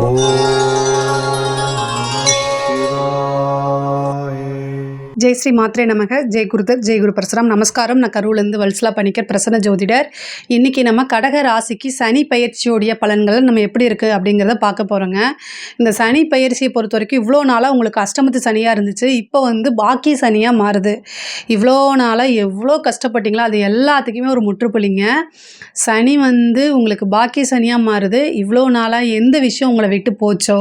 ஓம் சிவாய. ஜெய் ஸ்ரீ மாத்ரே நமக. ஜெய் குருதத், ஜெய் குரு பரசுராம். நமஸ்காரம். நான் கரூர்லேருந்து வல்சலா பணிக்கர், பிரசன்ன ஜோதிடர். இன்றைக்கி நம்ம கடக ராசிக்கு சனி பயிற்சியோடைய பலன்கள் நம்ம எப்படி இருக்குது அப்படிங்கிறத பார்க்க போகிறோங்க. இந்த சனி பயிற்சியை பொறுத்த வரைக்கும் இவ்வளோ நாளாக உங்களுக்கு அஷ்டமத்து சனியாக இருந்துச்சு. இப்போ பாக்கிய சனியாக மாறுது. இவ்வளோ நாளாக எவ்வளோ கஷ்டப்பட்டீங்களோ அது எல்லாத்துக்குமே ஒரு முற்றுப்புள்ளிங்க. சனி உங்களுக்கு பாக்கிய சனியாக மாறுது. இவ்வளோ நாளாக எந்த விஷயம் உங்களை விட்டு போச்சோ,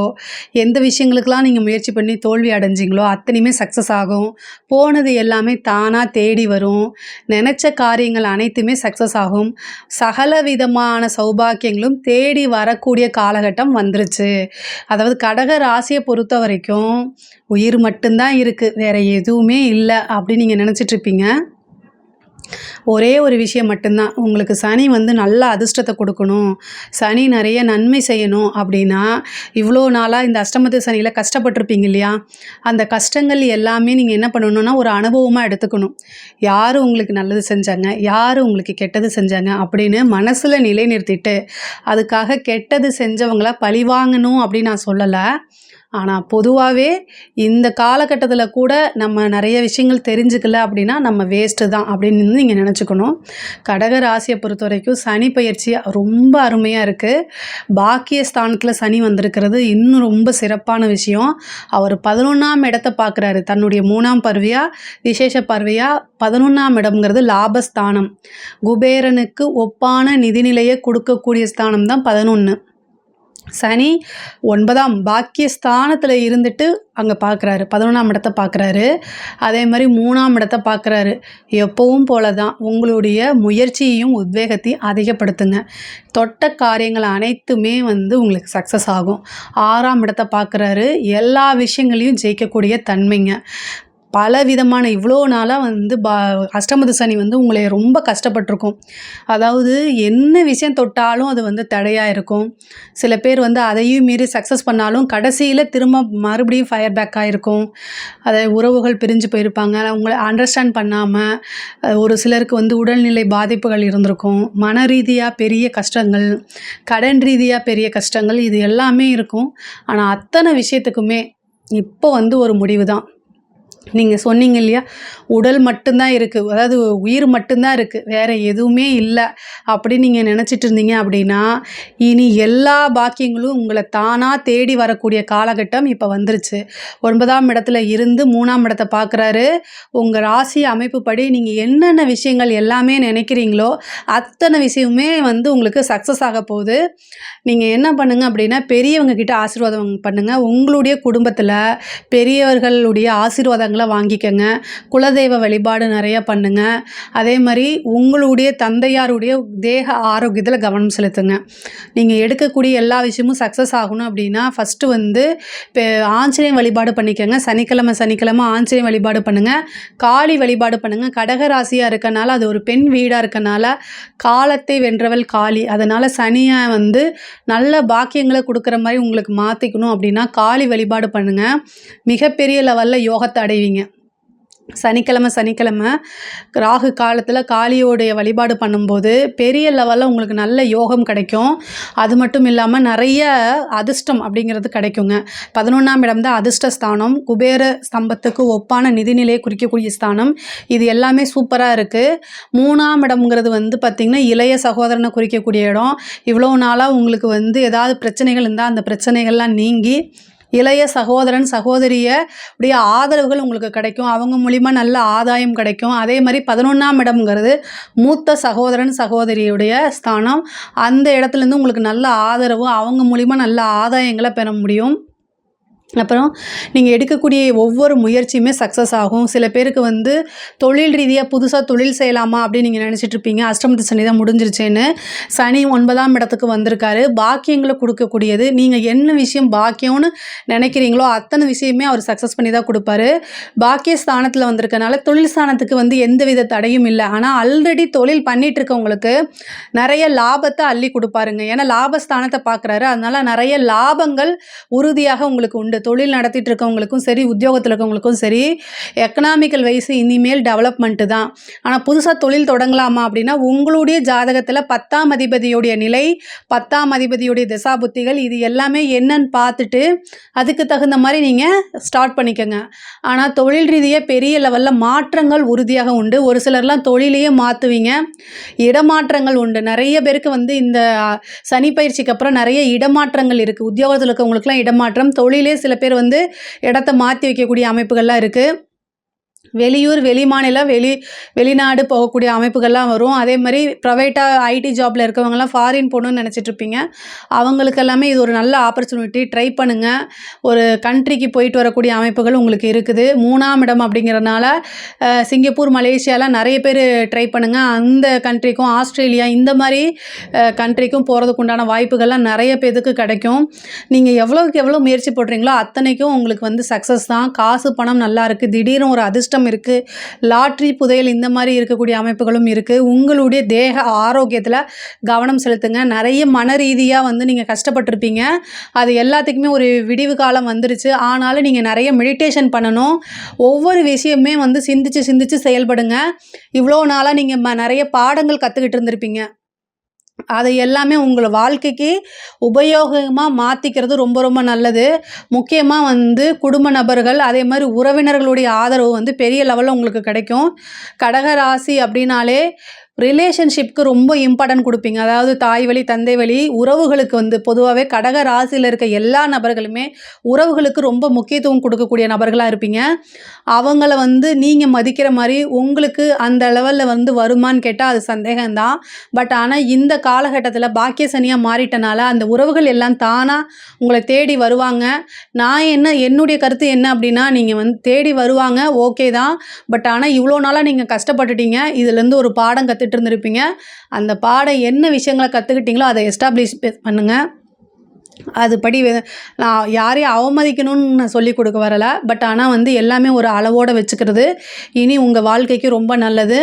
எந்த விஷயங்களுக்கெல்லாம் நீங்கள் முயற்சி பண்ணி தோல்வி அடைஞ்சிங்களோ அத்தனையுமே சக்ஸஸ் ஆகும். போனது எல்லாமே தானாக தேடி வரும். நினச்ச காரியங்கள் அனைத்துமே சக்ஸஸ் ஆகும். சகல விதமான சௌபாக்கியங்களும் தேடி வரக்கூடிய காலகட்டம் வந்துருச்சு. அதாவது கடக ராசியை பொறுத்த வரைக்கும் உயிர் மட்டும்தான் இருக்குது, வேறு எதுவுமே இல்லை அப்படின்னு நீங்கள் நினச்சிட்ருப்பீங்க. ஒரே ஒரு விஷயம் மட்டும்தான், உங்களுக்கு சனி நல்ல அதிர்ஷ்டத்தை கொடுக்கணும், சனி நிறைய நன்மை செய்யணும் அப்படின்னா, இவ்வளோ நாளாக இந்த அஷ்டமத்து சனியில் கஷ்டப்பட்டிருப்பீங்க இல்லையா, அந்த கஷ்டங்கள் எல்லாமே நீங்கள் என்ன பண்ணணுன்னா ஒரு அனுபவமாக எடுத்துக்கணும். யார் உங்களுக்கு நல்லது செஞ்சாங்க, யார் உங்களுக்கு கெட்டது செஞ்சாங்க அப்படின்னு மனசில் நிலைநிறுத்திட்டு, அதுக்காக கெட்டது செஞ்சவங்கள பழிவாங்கணும் அப்படின்னு நான் சொல்லலை. ஆனால் பொதுவாகவே இந்த காலகட்டத்தில் கூட நம்ம நிறைய விஷயங்கள் தெரிஞ்சுக்கல அப்படின்னா நம்ம வேஸ்ட்டு தான் அப்படின்னு நீங்கள் நினச்சிக்கணும். கடக ராசியை பொறுத்த வரைக்கும் சனி பயிற்சி ரொம்ப அருமையாக இருக்குது. பாக்கிய ஸ்தானத்தில் சனி வந்திருக்கிறது இன்னும் ரொம்ப சிறப்பான விஷயம். அவர் 11ஆம் இடத்தை பார்க்குறாரு. தன்னுடைய 3ஆம் பார்வையாக, விசேஷ பார்வையாக 11ஆம் இடம்ங்கிறது லாபஸ்தானம். குபேரனுக்கு ஒப்பான நிதிநிலையை கொடுக்கக்கூடிய ஸ்தானம் தான் 11. சனி 9ஆம் பாக்கியஸ்தானத்தில் இருந்துட்டு அங்கே பார்க்குறாரு, 11ஆம் இடத்தை பார்க்குறாரு. அதே மாதிரி 3ஆம் இடத்தை பார்க்குறாரு. எப்பவும் போல தான் உங்களுடைய முயற்சியையும் உத்வேகத்தையும் அதிகப்படுத்துங்க. தொட்ட காரியங்கள் அனைத்துமே உங்களுக்கு சக்ஸஸ் ஆகும். 6ஆம் இடத்தை பார்க்குறாரு. எல்லா விஷயங்களையும் ஜெயிக்கக்கூடிய தன்மைங்க. பல விதமான இவ்வளோ நாளாக அஷ்டமத்து சனி உங்களை ரொம்ப கஷ்டப்பட்டிருக்கும். அதாவது என்ன விஷயம் தொட்டாலும் அது தடையாக இருக்கும். சில பேர் அதையும் மீறி சக்ஸஸ் பண்ணாலும் கடைசியில் திரும்ப மறுபடியும் ஃபயர் பேக் ஆகிருக்கும். அதை உறவுகள் பிரிஞ்சு போயிருப்பாங்க. அவங்கள அண்டர்ஸ்டாண்ட் பண்ணாமல் ஒரு சிலருக்கு உடல்நிலை பாதிப்புகள் இருந்திருக்கும். மன ரீதியாக பெரிய கஷ்டங்கள், கடன் ரீதியாக பெரிய கஷ்டங்கள், இது எல்லாமே இருக்கும். ஆனால் அத்தனை விஷயத்துக்குமே இப்போ ஒரு முடிவு தான். நீங்கள் சொன்னீங்க இல்லையா, உடல் மட்டும்தான் இருக்குது, அதாவது உயிர் மட்டும்தான் இருக்குது, வேறு எதுவுமே இல்லை அப்படின்னு நீங்கள் நினச்சிட்டு இருந்தீங்க அப்படின்னா, இனி எல்லா பாக்கியங்களும் உங்களை தானாக தேடி வரக்கூடிய காலகட்டம் இப்போ வந்துருச்சு. 9ஆம் இடத்துல இருந்து 3ஆம் இடத்தை பார்க்குறாரு. உங்கள் ராசி அமைப்பு படி நீங்கள் என்னென்ன விஷயங்கள் எல்லாமே நினைக்கிறீங்களோ அத்தனை விஷயமே உங்களுக்கு சக்ஸஸ் ஆக போகுது. நீங்கள் என்ன பண்ணுங்கள் அப்படின்னா, பெரியவங்க கிட்ட ஆசீர்வாதம் பண்ணுங்கள். உங்களுடைய குடும்பத்தில் பெரியவர்களுடைய ஆசீர்வாதங்களை வாங்கிக்கங்க. குலதெய்வ வழிபாடு நிறைய பண்ணுங்க. அதே மாதிரி உங்களுடைய தந்தையாருடைய தேக ஆரோக்கியத்தில் கவனம் செலுத்துங்க. நீங்கள் எடுக்கக்கூடிய எல்லா விஷயமும் சக்ஸஸ் ஆகணும் அப்படின்னா ஃபஸ்ட்டு ஆஞ்சநேய வழிபாடு பண்ணிக்கோங்க. சனிக்கிழமை ஆஞ்சநேய வழிபாடு பண்ணுங்கள். காளி வழிபாடு பண்ணுங்கள். கடக ராசியாக இருக்கனால அது ஒரு பெண் வீடாக இருக்கனால காலத்தை வென்றவள் காளி. அதனால் சனியை நல்ல பாக்கியங்களை கொடுக்குற மாதிரி உங்களுக்கு மாற்றிக்கணும் அப்படின்னா காளி வழிபாடு பண்ணுங்கள். மிகப்பெரிய லெவலில் யோகத்தை அடைவீங்க. சனிக்கிழமை ராகு காலத்தில் காளியோடைய வழிபாடு பண்ணும்போது பெரிய லெவலில் உங்களுக்கு நல்ல யோகம் கிடைக்கும். அது மட்டும் இல்லாமல் நிறைய அதிர்ஷ்டம் அப்படிங்கிறது கிடைக்குங்க. 11ஆம் இடம் தான் அதிர்ஷ்ட ஸ்தானம். குபேர ஸ்தம்பத்துக்கு ஒப்பான நிதிநிலையை குறிக்கக்கூடிய ஸ்தானம். இது எல்லாமே சூப்பராக இருக்குது. 3ஆம் இடம்ங்கிறது பார்த்திங்கன்னா இளைய சகோதரனை குறிக்கக்கூடிய இடம். இவ்வளோ நாளாக உங்களுக்கு ஏதாவது பிரச்சனைகள் இருந்தால் அந்த பிரச்சனைகள்லாம் நீங்கி இளைய சகோதரன் சகோதரிய உடைய ஆதரவுகள் உங்களுக்கு கிடைக்கும். அவங்க மூலிமா நல்ல ஆதாயம் கிடைக்கும். அதே மாதிரி 11ஆம் இடம்ங்கிறது மூத்த சகோதரன் சகோதரியுடைய ஸ்தானம். அந்த இடத்துலேருந்து உங்களுக்கு நல்ல ஆதரவு, அவங்க மூலிமா நல்ல ஆதாயங்களை பெற முடியும். அப்புறம் நீங்கள் எடுக்கக்கூடிய ஒவ்வொரு முயற்சியுமே சக்ஸஸ் ஆகும். சில பேருக்கு தொழில் ரீதியாக புதுசாக தொழில் செய்யலாமா அப்படின்னு நீங்கள் நினச்சிட்ருப்பீங்க. அஷ்டமத்து சனி தான் முடிஞ்சிருச்சேன்னு. சனி 9ஆம் இடத்துக்கு வந்திருக்காரு. பாக்கியங்களை கொடுக்கக்கூடியது. நீங்கள் என்ன விஷயம் பாக்கியம்னு நினைக்கிறீங்களோ அத்தனை விஷயமே அவர் சக்ஸஸ் பண்ணி தான் கொடுப்பாரு. பாக்கிய ஸ்தானத்தில் வந்திருக்கனால தொழில் ஸ்தானத்துக்கு எந்த வித தடையும் இல்லை. ஆனால் ஆல்ரெடி தொழில் பண்ணிகிட்டு இருக்கவங்களுக்கு நிறைய லாபத்தை அள்ளி கொடுப்பாருங்க. ஏன்னா லாபஸ்தானத்தை பார்க்குறாரு. அதனால் நிறைய லாபங்கள் உறுதியாக உங்களுக்கு உண்டு. தொழில் நடத்திட்டு இருக்கவங்களுக்கும் சரி, உத்தியோகத்தில் இருக்கவங்களுக்கும் சரி, எக்கனாமிக்கல் வைஸ் இனிமேல் டெவலப்மெண்ட்டு தான். ஆனால் புதுசாக தொழில் தொடங்கலாமா அப்படின்னா, உங்களுடைய ஜாதகத்தில் 10ஆம் அதிபதியுடைய நிலை, 10ஆம் அதிபதியுடைய திசாபுத்திகள் இது எல்லாமே என்னன்னு பார்த்துட்டு அதுக்கு தகுந்த மாதிரி நீங்கள் ஸ்டார்ட் பண்ணிக்கோங்க. ஆனால் தொழில் ரீதியாக பெரிய லெவலில் மாற்றங்கள் உறுதியாக உண்டு. ஒரு சிலர்லாம் தொழிலையே மாற்றுவீங்க. இடமாற்றங்கள் உண்டு. நிறைய பேருக்கு வந்து இந்த சனி பயிற்சிக்கு அப்புறம் நிறைய இடமாற்றங்கள் இருக்குது. உத்தியோகத்தில் இருக்கவங்களுக்குலாம் இடமாற்றம், தொழிலே சில பேர் வந்து இடத்த மாற்றி வைக்கக்கூடிய அமைப்புகள்லாம் இருக்குது. வெளியூர், வெளிமாநிலம், வெளிநாடு போகக்கூடிய அமைப்புகள்லாம் வரும். அதே மாதிரி ப்ரைவேட்டாக ஐடி ஜாப்பில் இருக்கவங்கலாம் ஃபாரின் போகணுன்னு நினச்சிட்ருப்பீங்க. அவங்களுக்கு எல்லாமே இது ஒரு நல்ல ஆப்பர்ச்சுனிட்டி. ட்ரை பண்ணுங்கள். ஒரு கண்ட்ரிக்கு போயிட்டு வரக்கூடிய அமைப்புகள் உங்களுக்கு இருக்குது. 3ஆம் இடம் அப்படிங்கிறனால சிங்கப்பூர், மலேசியாலாம் நிறைய பேர் ட்ரை பண்ணுங்கள். அந்த கண்ட்ரிக்கும், ஆஸ்திரேலியா இந்த மாதிரி கண்ட்ரிக்கும் போகிறதுக்கு உண்டான வாய்ப்புகள்லாம் நிறைய பேருக்கு கிடைக்கும். நீங்கள் எவ்வளோக்கு எவ்வளோ முயற்சி போடுறீங்களோ அத்தனைக்கும் உங்களுக்கு வந்து சக்ஸஸ் தான். காசு பணம் நல்லா இருக்குது. திடீர்னு ஒரு அதிர்ஷ்டம் இருக்குது. லாட்ரி, புதையல் இந்த மாதிரி இருக்கக்கூடிய அமைப்புகளும் இருக்குது. உங்களுடைய தேக ஆரோக்கியத்தில் கவனம் செலுத்துங்க. நிறைய மன ரீதியாக வந்து நீங்கள் கஷ்டப்பட்டிருப்பீங்க. அது எல்லாத்துக்குமே ஒரு விடிவு காலம் வந்துருச்சு. ஆனாலும் நீங்கள் நிறைய மெடிடேஷன் பண்ணணும். ஒவ்வொரு விஷயமே வந்து சிந்திச்சு செயல்படுங்க. இவ்வளோ நாளாக நீங்கள் நிறைய பாடங்கள் கற்றுக்கிட்டு இருந்திருப்பீங்க. அதை எல்லாமே உங்கள் வாழ்க்கைக்கு உபயோகமாக மாற்றிக்கிறது ரொம்ப ரொம்ப நல்லது. முக்கியமாக வந்து குடும்ப நபர்கள், அதே மாதிரி உறவினர்களுடைய ஆதரவு வந்து பெரிய லெவலில் உங்களுக்கு கிடைக்கும். கடக ராசி அப்படின்னாலே ரிலேஷன்ஷிப்க்கு ரொம்ப இம்பார்ட்டன்ட் கொடுப்பீங்க. அதாவது தாய் வழி, தந்தை வழி உறவுகளுக்கு வந்து பொதுவாகவே கடக ராசியில் இருக்க எல்லா நபர்களுமே உறவுகளுக்கு ரொம்ப முக்கியத்துவம் கொடுக்கக்கூடிய நபர்களாக இருப்பீங்க. அவங்கள வந்து நீங்கள் மதிக்கிற மாதிரி உங்களுக்கு அந்த லெவலில் வந்து வருமானு கேட்டால் அது சந்தேகம்தான். பட் ஆனால் இந்த காலகட்டத்தில் பாக்கிய சனியாக மாறிட்டனால அந்த உறவுகள் எல்லாம் தானாக உங்களை தேடி வருவாங்க. என்னுடைய கருத்து என்ன அப்படின்னா, நீங்கள் வந்து தேடி வருவாங்க, ஓகே தான். பட் ஆனால் இவ்வளோ நாளாக நீங்கள் கஷ்டப்பட்டுட்டீங்க. இதுலேருந்து ஒரு பாடம் கற்றுட்டு இருந்திருப்பீங்க. அந்த பாடம் என்ன விஷயங்களை கற்றுக்கிட்டீங்களோ அதை எஸ்டாப்ளிஷ் பண்ணுங்கள். அதுபடி நான் யாரையும் அவமதிக்கணும்னு நான் சொல்லிக் கொடுக்க வரலை. பட் ஆனால் வந்து எல்லாமே ஒரு அளவோடு வச்சுக்கிறது இனி உங்கள் வாழ்க்கைக்கு ரொம்ப நல்லது.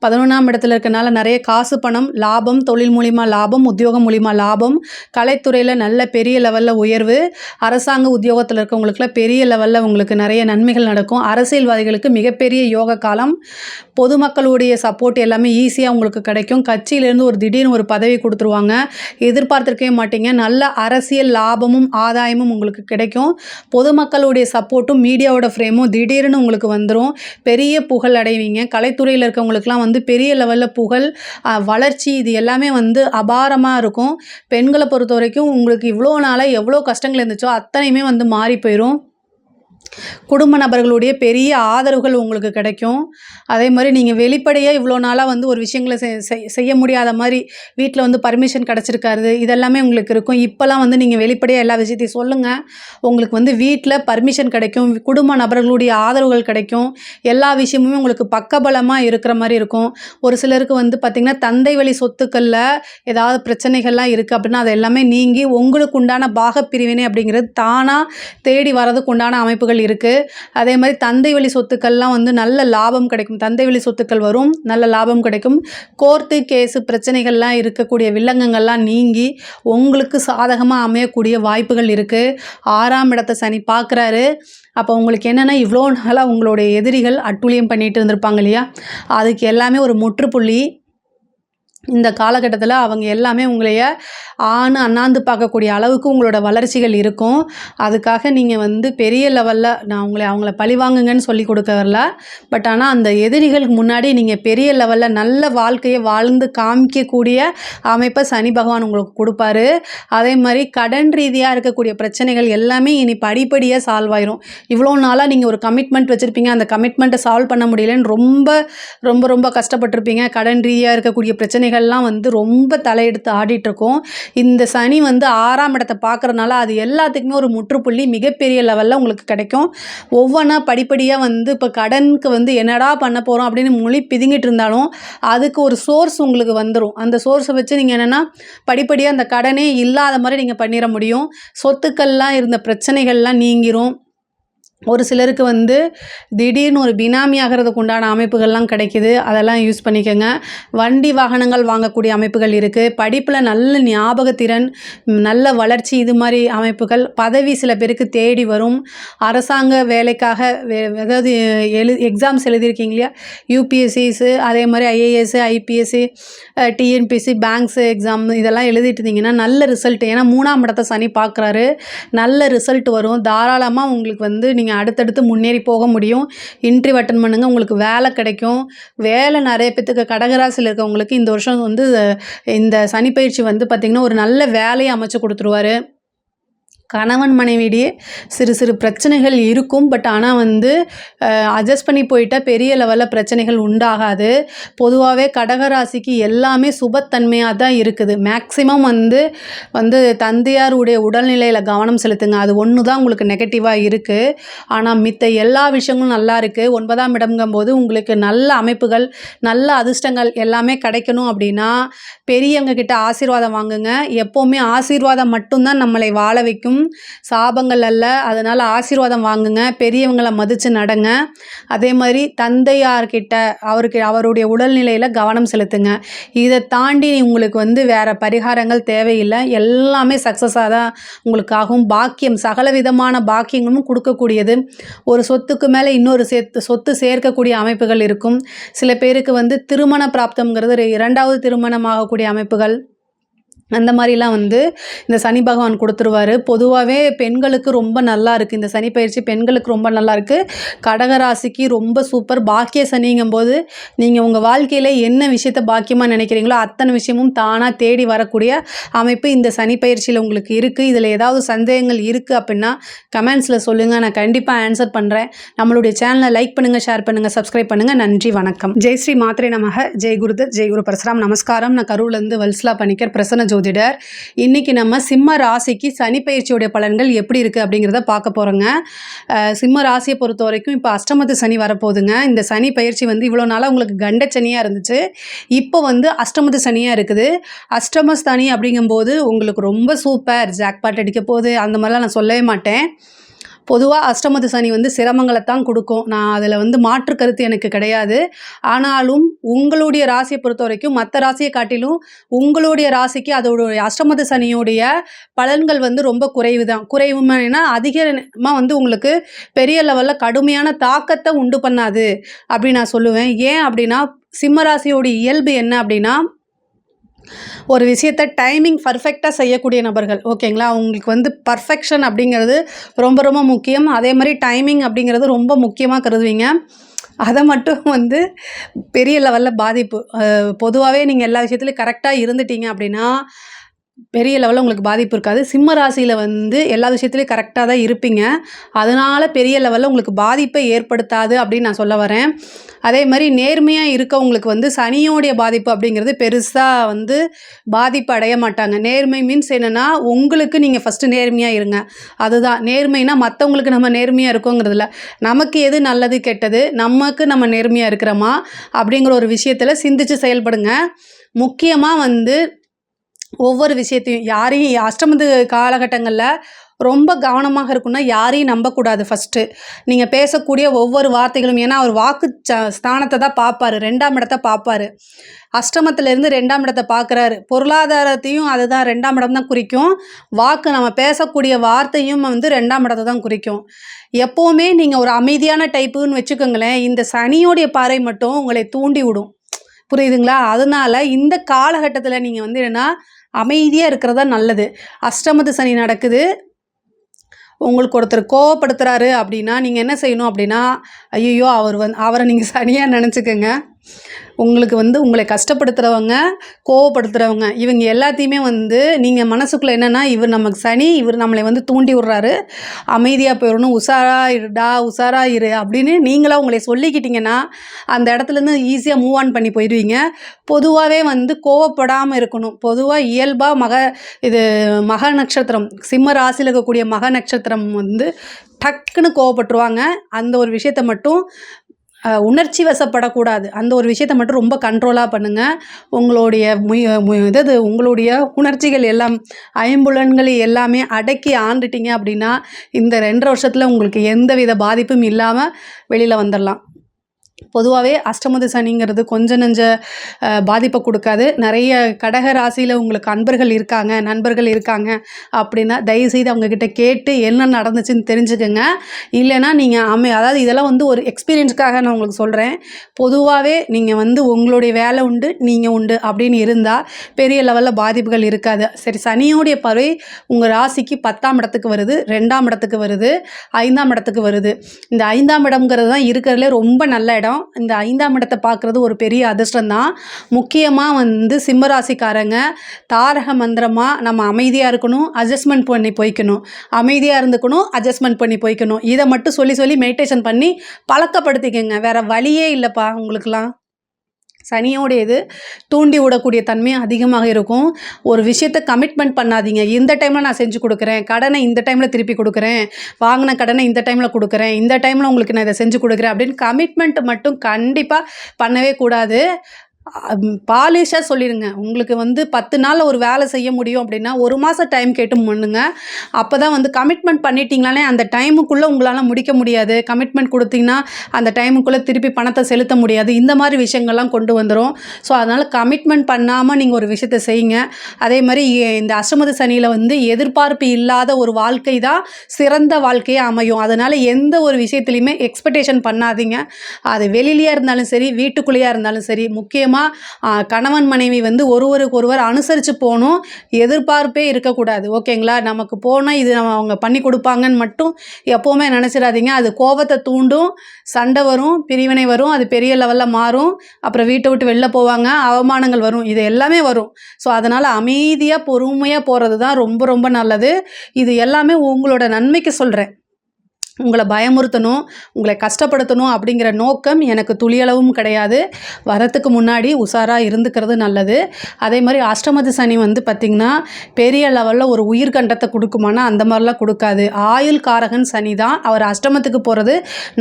11ஆம் இடத்துல இருக்கனால நிறைய காசு பணம் லாபம், தொழில் மூலிமா லாபம், உத்தியோகம் மூலிமா லாபம், கலைத்துறையில் நல்ல பெரிய லெவலில் உயர்வு, அரசாங்க உத்தியோகத்தில் இருக்கவங்களுக்குலாம் பெரிய லெவலில் உங்களுக்கு நிறைய நன்மைகள் நடக்கும். அரசியல்வாதிகளுக்கு மிகப்பெரிய யோக காலம். பொதுமக்களுடைய சப்போர்ட் எல்லாமே ஈஸியாக உங்களுக்கு கிடைக்கும். கட்சியிலேருந்து ஒரு திடீர்னு ஒரு பதவி கொடுத்துருவாங்க. எதிர்பார்த்துருக்கவே மாட்டீங்க. நல்ல அரசியல் லாபமும் ஆதாயமும் உங்களுக்கு கிடைக்கும். பொதுமக்களுடைய சப்போர்ட்டும் மீடியாவோட ஃப்ரேமும் திடீர்னு உங்களுக்கு வந்துடும். பெரிய புகழ் அடைவீங்க. கலைத்துறையில் இருக்கவங்களுக்குலாம் வந்து பெரிய லெவலில் புகழ், வளர்ச்சி இது எல்லாமே வந்து அபாரமாக இருக்கும். பெண்களை பொறுத்த வரைக்கும் உங்களுக்கு இவ்வளோ நாளாக எவ்வளோ கஷ்டங்கள் இருந்துச்சோ அத்தனையுமே வந்து மாறி போயிடும். குடும்ப நபர்களுடைய பெரிய ஆதரவுகள் உங்களுக்கு கிடைக்கும். அதே மாதிரி நீங்கள் வெளிப்படையாக இவ்வளோ நாளாக வந்து ஒரு விஷயங்களை செய்ய முடியாத மாதிரி வீட்டில் வந்து பர்மிஷன் கிடச்சிருக்காது, இதெல்லாமே உங்களுக்கு இருக்கும். இப்போலாம் வந்து நீங்கள் வெளிப்படையாக எல்லா விஷயத்தையும் சொல்லுங்கள். உங்களுக்கு வந்து வீட்டில் பர்மிஷன் கிடைக்கும். குடும்ப நபர்களுடைய ஆதரவுகள் கிடைக்கும். எல்லா விஷயமுமே உங்களுக்கு பக்கபலமாக இருக்கிற மாதிரி இருக்கும். ஒரு சிலருக்கு வந்து பார்த்திங்கன்னா தந்தை வழி சொத்துக்களில் ஏதாவது பிரச்சனைகள்லாம் இருக்குது அப்படின்னா அது எல்லாமே நீங்கி உங்களுக்கு உண்டான பாகப்பிரிவினை அப்படிங்கிறது தானாக தேடி வரதுக்கு உண்டான அமைப்புகள் இருக்குது. அதே மாதிரி தந்தை வழி சொத்துக்கள்லாம் வந்து நல்ல லாபம் கிடைக்கும். தந்தை வழி சொத்துக்கள் வரும், நல்ல லாபம் கிடைக்கும். கோர்ட்டு கேஸு பிரச்சனைகள்லாம் இருக்கக்கூடிய வில்லங்கங்கள்லாம் நீங்கி உங்களுக்கு சாதகமாக அமையக்கூடிய வாய்ப்புகள் இருக்குது. 6ஆம் இடத்தை சனி பார்க்குறாரு. அப்போ உங்களுக்கு என்னென்னா இவ்வளோ நாளாக உங்களுடைய எதிரிகள் அட்டூழியம் பண்ணிட்டு இருந்திருப்பாங்க இல்லையா, அதுக்கு எல்லாமே ஒரு முற்றுப்புள்ளி. இந்த காலகட்டத்தில் அவங்க எல்லாமே உங்களைய அண்ணாந்து பார்க்கக்கூடிய அளவுக்கு உங்களோட வளர்ச்சிகள் இருக்கும். அதுக்காக நீங்கள் வந்து பெரிய லெவலில் நான் அவங்கள பழிவாங்குங்கன்னு சொல்லி கொடுக்க வரல. பட் ஆனால் அந்த எதிரிகளுக்கு முன்னாடி நீங்கள் பெரிய லெவலில் நல்ல வாழ்க்கையை வாழ்ந்து காமிக்கக்கூடிய அமைப்பை சனி பகவான் உங்களுக்கு கொடுப்பாரு. அதே மாதிரி கடன் ரீதியாக இருக்கக்கூடிய பிரச்சனைகள் எல்லாமே இனி படிப்படியாக சால்வ் ஆயிரும். இவ்வளோ நாளாக நீங்கள் ஒரு கமிட்மெண்ட் வச்சுருப்பீங்க, அந்த கமிட்மெண்ட்டை சால்வ் பண்ண முடியலன்னு ரொம்ப ரொம்ப ரொம்ப கஷ்டப்பட்டிருப்பீங்க. கடன் ரீதியாக இருக்கக்கூடிய பிரச்சனைகள்லாம் வந்து ரொம்ப தலையெடுத்து ஆடிட்டுருக்கும். இந்த சனி வந்து 6ஆம் இடத்தை பார்க்குறதுனால அது எல்லாத்துக்குமே ஒரு முற்றுப்புள்ளி மிகப்பெரிய லெவலில் உங்களுக்கு கிடைக்கும். ஒவ்வொன்றா படிப்படியாக வந்து இப்போ கடனுக்கு வந்து என்னடா பண்ண போகிறோம் அப்படின்னு மொழி பிதுங்கிட்டு இருந்தாலும் அதுக்கு ஒரு சோர்ஸ் உங்களுக்கு வந்துடும். அந்த சோர்ஸை வச்சு நீங்கள் என்னென்னா படிப்படியாக அந்த கடனே இல்லாத மாதிரி நீங்கள் பண்ணிட முடியும். சொத்துக்கள்லாம் இருந்த பிரச்சனைகள்லாம் நீங்கிரும். ஒரு சிலருக்கு வந்து திடீர்னு ஒரு பினாமி ஆகிறதுக்கு உண்டான அமைப்புகள்லாம் கிடைக்குது. அதெல்லாம் யூஸ் பண்ணிக்கங்க. வண்டி வாகனங்கள் வாங்கக்கூடிய அமைப்புகள் இருக்குது. படிப்பில் நல்ல ஞாபகத்திறன், நல்ல வளர்ச்சி, இது மாதிரி அமைப்புகள். பதவி சில பேருக்கு தேடி வரும். அரசாங்க வேலைக்காக அதாவது எக்ஸாம்ஸ் எழுதியிருக்கீங்க இல்லையா, யூபிஎஸ்சிஸு, அதே மாதிரி IAS, IPSC, TNPSC, banks exam இதெல்லாம் எழுதிட்டு இருந்தீங்கன்னா நல்ல ரிசல்ட். ஏன்னா 3ஆம் இடத்த சனி பார்க்குறாரு. நல்ல ரிசல்ட் வரும். தாராளமாக உங்களுக்கு வந்து நீங்கள் அடுத்தடுத்து முன்னேறி போக முடியும். இன்டர்வியூ அட்டெண்ட் பண்ணுங்கள், உங்களுக்கு வேலை கிடைக்கும். வேலை நிறைய பேத்துக்கு கடகராசியில் இருக்கவங்களுக்கு இந்த வருஷம் வந்து இந்த சனி பயிற்சி வந்து பார்த்திங்கன்னா ஒரு நல்ல வேலையை அமைச்சு கொடுத்துருவாரு. கணவன் மனைவியிடையே சிறு சிறு பிரச்சனைகள் இருக்கும். பட் ஆனால் வந்து அட்ஜஸ்ட் பண்ணி போயிட்டால் பெரிய லெவலில் பிரச்சனைகள் உண்டாகாது. பொதுவாகவே கடகராசிக்கு எல்லாமே சுபத்தன்மையாக தான் இருக்குது. மேக்ஸிமம் வந்து தந்தையாருடைய உடல்நிலையில் கவனம் செலுத்துங்க. அது ஒன்று தான் உங்களுக்கு நெகட்டிவாக இருக்குது. ஆனால் மித்த எல்லா விஷயங்களும் நல்லா இருக்குது. 9ஆம் இடம்ங்கும்போது உங்களுக்கு நல்ல அமைப்புகள், நல்ல அதிர்ஷ்டங்கள் எல்லாமே கிடைக்கணும். அப்படின்னா பெரியவங்க கிட்ட ஆசீர்வாதம் வாங்குங்க. எப்போவுமே ஆசீர்வாதம் மட்டும்தான் நம்மளை வாழ வைக்கும், சாபங்கள் அல்ல. அதனால் ஆசீர்வாதம் வாங்குங்க. பெரியவங்களை மதித்து நடங்க. அதே மாதிரி தந்தையார்கிட்ட அவருடைய உடல்நிலையில் கவனம் செலுத்துங்க. இதை தாண்டி உங்களுக்கு வந்து வேறு பரிகாரங்கள் தேவையில்லை. எல்லாமே சக்ஸஸாக தான் உங்களுக்கு ஆகும். பாக்கியம், சகல விதமான பாக்கியங்களும் கொடுக்கக்கூடியது. ஒரு சொத்துக்கு மேலே இன்னொரு சொத்து சேர்க்கக்கூடிய அமைப்புகள் இருக்கும். சில பேருக்கு வந்து திருமண பிராப்தம்ங்கிறது 2வது திருமணமாகக்கூடிய அமைப்புகள், அந்த மாதிரிலாம் வந்து இந்த சனி பகவான் கொடுத்துருவாரு. பொதுவாகவே பெண்களுக்கு ரொம்ப நல்லா இருக்குது இந்த சனி பயிற்சி. பெண்களுக்கு ரொம்ப நல்லா இருக்குது. கடகராசிக்கு ரொம்ப சூப்பர். பாக்கிய சனிங்கும்போது நீங்கள் உங்கள் வாழ்க்கையில் என்ன விஷயத்தை பாக்கியமாக நினைக்கிறீங்களோ அத்தனை விஷயமும் தானாக தேடி வரக்கூடிய அமைப்பு இந்த சனி பயிற்சியில் உங்களுக்கு இருக்குது. இதில் ஏதாவது சந்தேகங்கள் இருக்குது அப்படின்னா கமெண்ட்ஸில் சொல்லுங்கள், நான் கண்டிப்பாக ஆன்சர் பண்ணுறேன். நம்மளுடைய சேனலை லைக் பண்ணுங்கள், ஷேர் பண்ணுங்கள், சப்ஸ்கிரைப் பண்ணுங்கள். நன்றி, வணக்கம். ஜெய் ஸ்ரீ மாத்ரே நமக. ஜெய் குருதத், ஜெய் குரு பரசுராம். நமஸ்காரம். நான் கரூர்லேருந்து வல்சலா பணிக்கர், பிரசன்ன ஜோதிடர். இன்னைக்கு நம்ம சிம்ம ராசிக்கு சனி பயிற்சியோடைய பலன்கள் எப்படி இருக்குது அப்படிங்கிறத பார்க்க போகிறோங்க. சிம்ம ராசியை பொறுத்த வரைக்கும் இப்போ அஷ்டமத்து சனி வரப்போகுதுங்க. இந்த சனி பயிற்சி வந்து இவ்வளோ நாளாக உங்களுக்கு கண்ட சனியாக இருந்துச்சு. இப்போ வந்து அஷ்டமத்து சனியாக இருக்குது. அஷ்டம சனி அப்படிங்கும்போது உங்களுக்கு ரொம்ப சூப்பர், ஜாக்பாட் அடிக்க போகுது, அந்த மாதிரிலாம் நான் சொல்லவே மாட்டேன். பொதுவாக அஷ்டமத்து சனி வந்து சிரமங்களை தான் கொடுக்கும். நான் அதில் வந்து மாற்று கருத்து எனக்கு கிடையாது. ஆனாலும் உங்களுடைய ராசியை பொறுத்த வரைக்கும் மற்ற ராசியை காட்டிலும் உங்களுடைய ராசிக்கு அதோடைய அஷ்டமத்து சனியோடைய பலன்கள் வந்து ரொம்ப குறைவு தான். குறைவுன்னா அதிகமாக வந்து உங்களுக்கு பெரிய லெவலில் கடுமையான தாக்கத்தை உண்டு பண்ணாது அப்படின்னு நான் சொல்லுவேன். ஏன் அப்படின்னா சிம்ம ராசியோடைய இயல்பு என்ன அப்படின்னா ஒரு விஷயத்தை டைமிங் பர்ஃபெக்டாக செய்யக்கூடிய நபர்கள். ஓகேங்களா, உங்களுக்கு வந்து பர்ஃபெக்ஷன் அப்படிங்கிறது ரொம்ப ரொம்ப முக்கியம். அதே மாதிரி டைமிங் அப்படிங்கிறது ரொம்ப முக்கியமாக கருதுவீங்க. அதை மட்டும் வந்து பெரிய லெவலில் பாதிப்பு. பொதுவாகவே நீங்கள் எல்லா விஷயத்துலையும் கரெக்டாக இருந்துட்டீங்க அப்படின்னா பெரிய லெவலில் உங்களுக்கு பாதிப்பு இருக்காது. சிம்ம ராசியில் வந்து எல்லா விஷயத்துலையும் கரெக்டாக தான் இருப்பீங்க. அதனால் பெரிய லெவலில் உங்களுக்கு பாதிப்பை ஏற்படுத்தாது அப்படின்னு நான் சொல்ல வரேன். அதே மாதிரி நேர்மையாக இருக்கவங்களுக்கு வந்து சனியோடைய பாதிப்பு அப்படிங்கிறது பெருசாக வந்து பாதிப்பு அடைய மாட்டாங்க. நேர்மை மீன்ஸ் என்னென்னா உங்களுக்கு நீங்கள் ஃபஸ்ட்டு நேர்மையாக இருங்க. அதுதான் நேர்மைனா மற்றவங்களுக்கு நம்ம நேர்மையாக இருக்கோங்கிறதுல நமக்கு எது நல்லது கெட்டது, நமக்கு நம்ம நேர்மையாக இருக்கிறோமா அப்படிங்கிற ஒரு விஷயத்தில் சிந்தித்து செயல்படுங்க. முக்கியமாக வந்து ஒவ்வொரு விஷயத்தையும் யாரையும் அஷ்டமத்து காலகட்டங்களில் ரொம்ப கவனமாக இருக்குன்னா யாரையும் நம்பக்கூடாது. ஃபஸ்ட்டு நீங்கள் பேசக்கூடிய ஒவ்வொரு வார்த்தைகளும், ஏன்னா அவர் வாக்கு ஸ்தானத்தை தான் பார்ப்பார், 2ஆம் இடத்தை பார்ப்பார். அஷ்டமத்திலேருந்து 2ஆம் இடத்தை பார்க்குறாரு. பொருளாதாரத்தையும் அதுதான் 2ஆம் இடம் தான் குறிக்கும். வாக்கு நம்ம பேசக்கூடிய வார்த்தையும் வந்து 2ஆம் இடத்தை தான் குறிக்கும். எப்போவுமே நீங்கள் ஒரு அமைதியான டைப்புன்னு வச்சுக்கோங்களேன், இந்த சனியோடைய பார்வை மட்டும் உங்களை தூண்டி விடும். புரியுதுங்களா? அதனால இந்த காலகட்டத்தில் நீங்கள் வந்து என்னென்னா அமைதியாக இருக்கிறதா நல்லது. அஷ்டமத்து சனி நடக்குது, உங்களுக்கு ஒருத்தர் கோவப்படுத்துகிறாரு அப்படின்னா நீங்கள் என்ன செய்யணும் அப்படின்னா, ஐயோ அவரை நீங்கள் சனியாக நினச்சிக்கோங்க. உங்களுக்கு வந்து உங்களை கஷ்டப்படுத்துகிறவங்க, கோவப்படுத்துகிறவங்க, இவங்க எல்லாத்தையுமே வந்து நீங்கள் மனசுக்குள்ளே என்னென்னா இவர் நமக்கு சனி, இவர் நம்மளை வந்து தூண்டி விட்றாரு, அமைதியாக போயிடணும், உஷாரா இரு அப்படின்னு நீங்களாக உங்களை சொல்லிக்கிட்டீங்கன்னா அந்த இடத்துலேருந்து ஈஸியாக மூவ் ஆன் பண்ணி போயிடுவீங்க. பொதுவாகவே வந்து கோவப்படாமல் இருக்கணும். பொதுவாக இயல்பாக மக நட்சத்திரம், சிம்ம ராசியில் இருக்கக்கூடிய மக நட்சத்திரம் வந்து டக்குன்னு கோவப்பட்டுருவாங்க. அந்த ஒரு விஷயத்தை மட்டும் உணர்ச்சி வசப்படக்கூடாது. அந்த ஒரு விஷயத்த மட்டும் ரொம்ப கண்ட்ரோலாக பண்ணுங்கள். உங்களுடைய உங்களுடைய உணர்ச்சிகள் எல்லாம் ஐம்புலன்கள் எல்லாமே அடக்கி ஆண்டுட்டீங்க அப்படின்னா, இந்த 2 1/2 வருஷத்தில் உங்களுக்கு எந்தவித பாதிப்பும் இல்லாமல் வெளியில் வந்துடலாம். பொதுவாகவே அஷ்டமத்து சனிங்கிறது கொஞ்சம் நெஞ்ச பாதிப்பை கொடுக்காது. நிறைய கடக ராசியில் உங்களுக்கு அன்பர்கள் இருக்காங்க, நண்பர்கள் இருக்காங்க அப்படின்னா தயவுசெய்து அவங்கக்கிட்ட கேட்டு என்ன நடந்துச்சுன்னு தெரிஞ்சுக்கங்க. இல்லைன்னா நீங்கள் அதாவது இதெல்லாம் வந்து ஒரு எக்ஸ்பீரியன்ஸ்க்காக நான் உங்களுக்கு சொல்கிறேன். பொதுவாகவே நீங்கள் வந்து உங்களுடைய வேலை உண்டு, நீங்கள் உண்டு அப்படின்னு இருந்தால் பெரிய லெவலில் பாதிப்புகள் இருக்காது. சரி, சனியோடைய பார்வை உங்கள் ராசிக்கு 10ஆம் இடத்துக்கு வருது, 2ஆம் இடத்துக்கு வருது, 5ஆம் இடத்துக்கு வருது. இந்த 5ஆம் இடம்ங்கிறது தான் இருக்கிறதுலே ரொம்ப நல்ல இடம். இந்த 5ஆம் இடத்தை பார்க்குறது ஒரு பெரிய அதிர்ஷ்டம் தான். முக்கியமாக வந்து சிம்மராசிக்காரங்க தாரக மந்திரமாக நம்ம அமைதியாக இருக்கணும், அட்ஜஸ்ட்மெண்ட் பண்ணி போய்க்கணும், அமைதியாக இருந்துக்கணும், அட்ஜஸ்ட்மெண்ட் பண்ணி போய்க்கணும். இதை மட்டும் சொல்லி சொல்லி மெடிடேஷன் பண்ணி பழக்கப்படுத்திக்கங்க. வேறு வழியே இல்லைப்பா உங்களுக்கெல்லாம். சனியோடைய இது தூண்டி விடக்கூடிய தன்மை அதிகமாக இருக்கும். ஒரு விஷயத்தை கமிட்மெண்ட் பண்ணாதீங்க. இந்த டைமில் நான் செஞ்சு கொடுக்குறேன், கடனை இந்த டைமில் திருப்பி கொடுக்குறேன், வாங்கின கடனை இந்த டைமில் கொடுக்குறேன், இந்த டைமில் உங்களுக்கு நான் இதை செஞ்சு கொடுக்குறேன் அப்படின்னு கமிட்மெண்ட் மட்டும் கண்டிப்பாக பண்ணவே கூடாது. பாலிஷாக சொல்லிடுங்க. உங்களுக்கு வந்து 10 நாளில் ஒரு வேலை செய்ய முடியும் அப்படின்னா 1 மாதம் டைம் கேட்டு பண்ணுங்க. அப்போ தான் வந்து கமிட்மெண்ட் பண்ணிட்டீங்களானே அந்த டைமுக்குள்ளே உங்களால் முடிக்க முடியாது. கமிட்மெண்ட் கொடுத்தீங்கன்னா அந்த டைமுக்குள்ளே திருப்பி பணத்தை செலுத்த முடியாது. இந்த மாதிரி விஷயங்கள்லாம் கொண்டு வந்துடும். ஸோ அதனால் கமிட்மெண்ட் பண்ணாமல் நீங்கள் ஒரு விஷயத்தை செய்யுங்க. அதே மாதிரி இந்த அஷ்டமத்து சனியில் வந்து எதிர்பார்ப்பு இல்லாத ஒரு வாழ்க்கை தான் சிறந்த வாழ்க்கையாக அமையும். அதனால் எந்த ஒரு விஷயத்துலையுமே எக்ஸ்பெக்டேஷன் பண்ணாதீங்க. அது வெளியிலையாக இருந்தாலும் சரி, வீட்டுக்குள்ளேயா இருந்தாலும் சரி. முக்கியமாக கணவன் மனைவி வந்து ஒருவருக்கு ஒருவர் அனுசரித்து போகணும். எதிர்பார்ப்பே இருக்கக்கூடாது. ஓகேங்களா? நமக்கு போனால் இது அவங்க பண்ணி கொடுப்பாங்கன்னு மட்டும் எப்போவுமே நினச்சிடாதீங்க. அது கோபத்தை தூண்டும், சண்டை வரும், பிரிவினை வரும், அது பெரிய லெவலில் மாறும். அப்புறம் வீட்டை விட்டு வெளில போவாங்க, அவமானங்கள் வரும், இது எல்லாமே வரும். ஸோ அதனால் அமைதியாக பொறுமையாக போகிறது தான் ரொம்ப ரொம்ப நல்லது. இது எல்லாமே உங்களோட நன்மைக்கு சொல்கிறேன். உங்களை பயமுறுத்தணும், உங்களை கஷ்டப்படுத்தணும் அப்படிங்கிற நோக்கம் எனக்கு துளியளவும் கிடையாது. வரத்துக்கு முன்னாடி உஷாராக இருந்துக்கிறது நல்லது. அதே மாதிரி அஷ்டமத்து சனி வந்து பார்த்திங்கன்னா பெரிய லெவலில் ஒரு உயிர்கண்டத்தை கொடுக்குமானா அந்த மாதிரிலாம் கொடுக்காது. ஆயுள் காரகன் சனி தான். அவர் அஷ்டமத்துக்கு போகிறது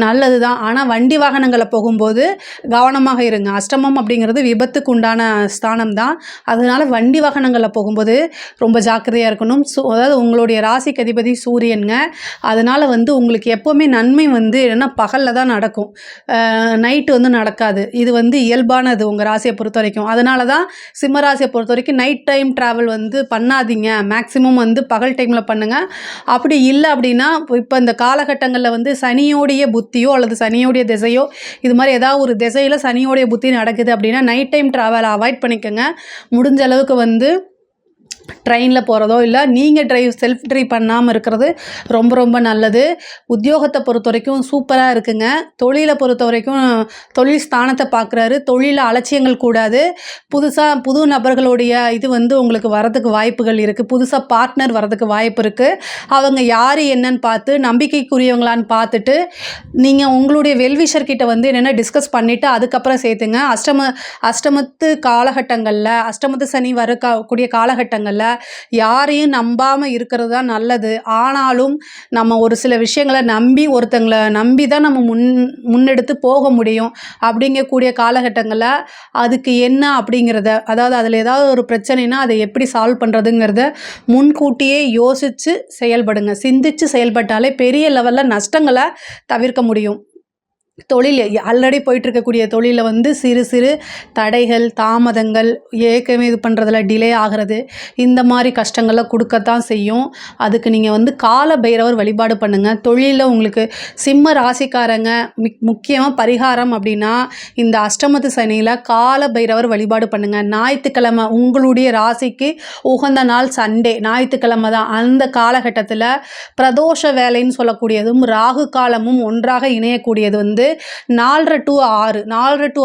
நல்லது தான். ஆனால் வண்டி வாகனங்களை போகும்போது கவனமாக இருங்க. அஷ்டமம் அப்படிங்கிறது விபத்துக்கு உண்டான ஸ்தானம் தான். அதனால் வண்டி வாகனங்களில் போகும்போது ரொம்ப ஜாக்கிரதையாக இருக்கணும். அதாவது உங்களுடைய ராசிக்கு அதிபதி சூரியனுங்க. அதனால் வந்து உங்களுக்கு எப்போவுமே நன்மை வந்து என்னென்னா பகலில் தான் நடக்கும், நைட்டு வந்து நடக்காது. இது வந்து இயல்பானது உங்கள் ராசியை பொறுத்த வரைக்கும். அதனால தான் சிம்ம ராசியை பொறுத்த வரைக்கும் நைட் டைம் ட்ராவல் வந்து பண்ணாதீங்க. மேக்ஸிமம் வந்து பகல் டைமில் பண்ணுங்கள். அப்படி இல்லை அப்படின்னா இப்போ இந்த காலகட்டங்களில் வந்து சனியோடைய புத்தியோ அல்லது சனியோடைய திசையோ இது மாதிரி ஏதாவது ஒரு திசையில் சனியோடைய புத்தி நடக்குது அப்படின்னா நைட் டைம் ட்ராவலை அவாய்ட் பண்ணிக்கோங்க. முடிஞ்ச அளவுக்கு வந்து ட்ரெயினில் போகிறதோ இல்லை நீங்கள் செல்ஃப் ட்ரைவ் பண்ணாமல் இருக்கிறது ரொம்ப ரொம்ப நல்லது. உத்தியோகத்தை பொறுத்த வரைக்கும் சூப்பராக இருக்குங்க. தொழிலை பொறுத்த வரைக்கும் தொழில் ஸ்தானத்தை பார்க்குறாரு. தொழிலில் அலட்சியங்கள் கூடாது. புது நபர்களுடைய இது வந்து உங்களுக்கு வரதுக்கு வாய்ப்புகள் இருக்குது. புதுசாக பார்ட்னர் வரதுக்கு வாய்ப்பு இருக்குது. அவங்க யார் என்னன்னு பார்த்து நம்பிக்கைக்குரியவங்களான்னு பார்த்துட்டு நீங்கள் உங்களுடைய வெல்விஷர்கிட்ட வந்து என்னென்ன டிஸ்கஸ் பண்ணிவிட்டு அதுக்கப்புறம் சேர்த்துங்க. அஷ்டமத்து காலகட்டங்களில் அஷ்டமத்து சனி வரக்கூடிய காலகட்டங்களில் யாரையும் நம்பாமல் இருக்கிறது தான் நல்லது. ஆனாலும் நம்ம ஒரு சில விஷயங்களை ஒருத்தங்களை நம்பி தான் நம்ம முன்னெடுத்து போக முடியும். அப்படிங்கக்கூடிய காலகட்டங்களில் அதுக்கு என்ன அப்படிங்கிறத, அதாவது அதில் ஏதாவது ஒரு பிரச்சனைனா அதை எப்படி சால்வ் பண்ணுறதுங்கிறத முன்கூட்டியே யோசித்து செயல்படுங்க. சிந்தித்து செயல்பட்டாலே பெரிய லெவலில் நஷ்டங்களை தவிர்க்க முடியும். தொழில் ஆல்ரெடி போயிட்டுருக்கக்கூடிய தொழிலில் வந்து சிறு சிறு தடைகள், தாமதங்கள், ஏற்கனவே இது பண்ணுறதுல டிலே ஆகிறது, இந்த மாதிரி கஷ்டங்களை கொடுக்கத்தான் செய்யும். அதுக்கு நீங்கள் வந்து கால பைரவர் வழிபாடு பண்ணுங்கள். தொழிலில் உங்களுக்கு சிம்ம ராசிக்காரங்க முக்கியமாக பரிகாரம் அப்படின்னா இந்த அஷ்டமத்து சனியில் கால பைரவர் வழிபாடு பண்ணுங்கள். ஞாயிற்றுக்கிழமை உங்களுடைய ராசிக்கு உகந்த நாள் சண்டே, ஞாயிற்றுக்கிழமை தான். அந்த காலகட்டத்தில் பிரதோஷ வேலைன்னு சொல்லக்கூடியதும் ராகு காலமும் ஒன்றாக இணையக்கூடியது வந்து 4:30 to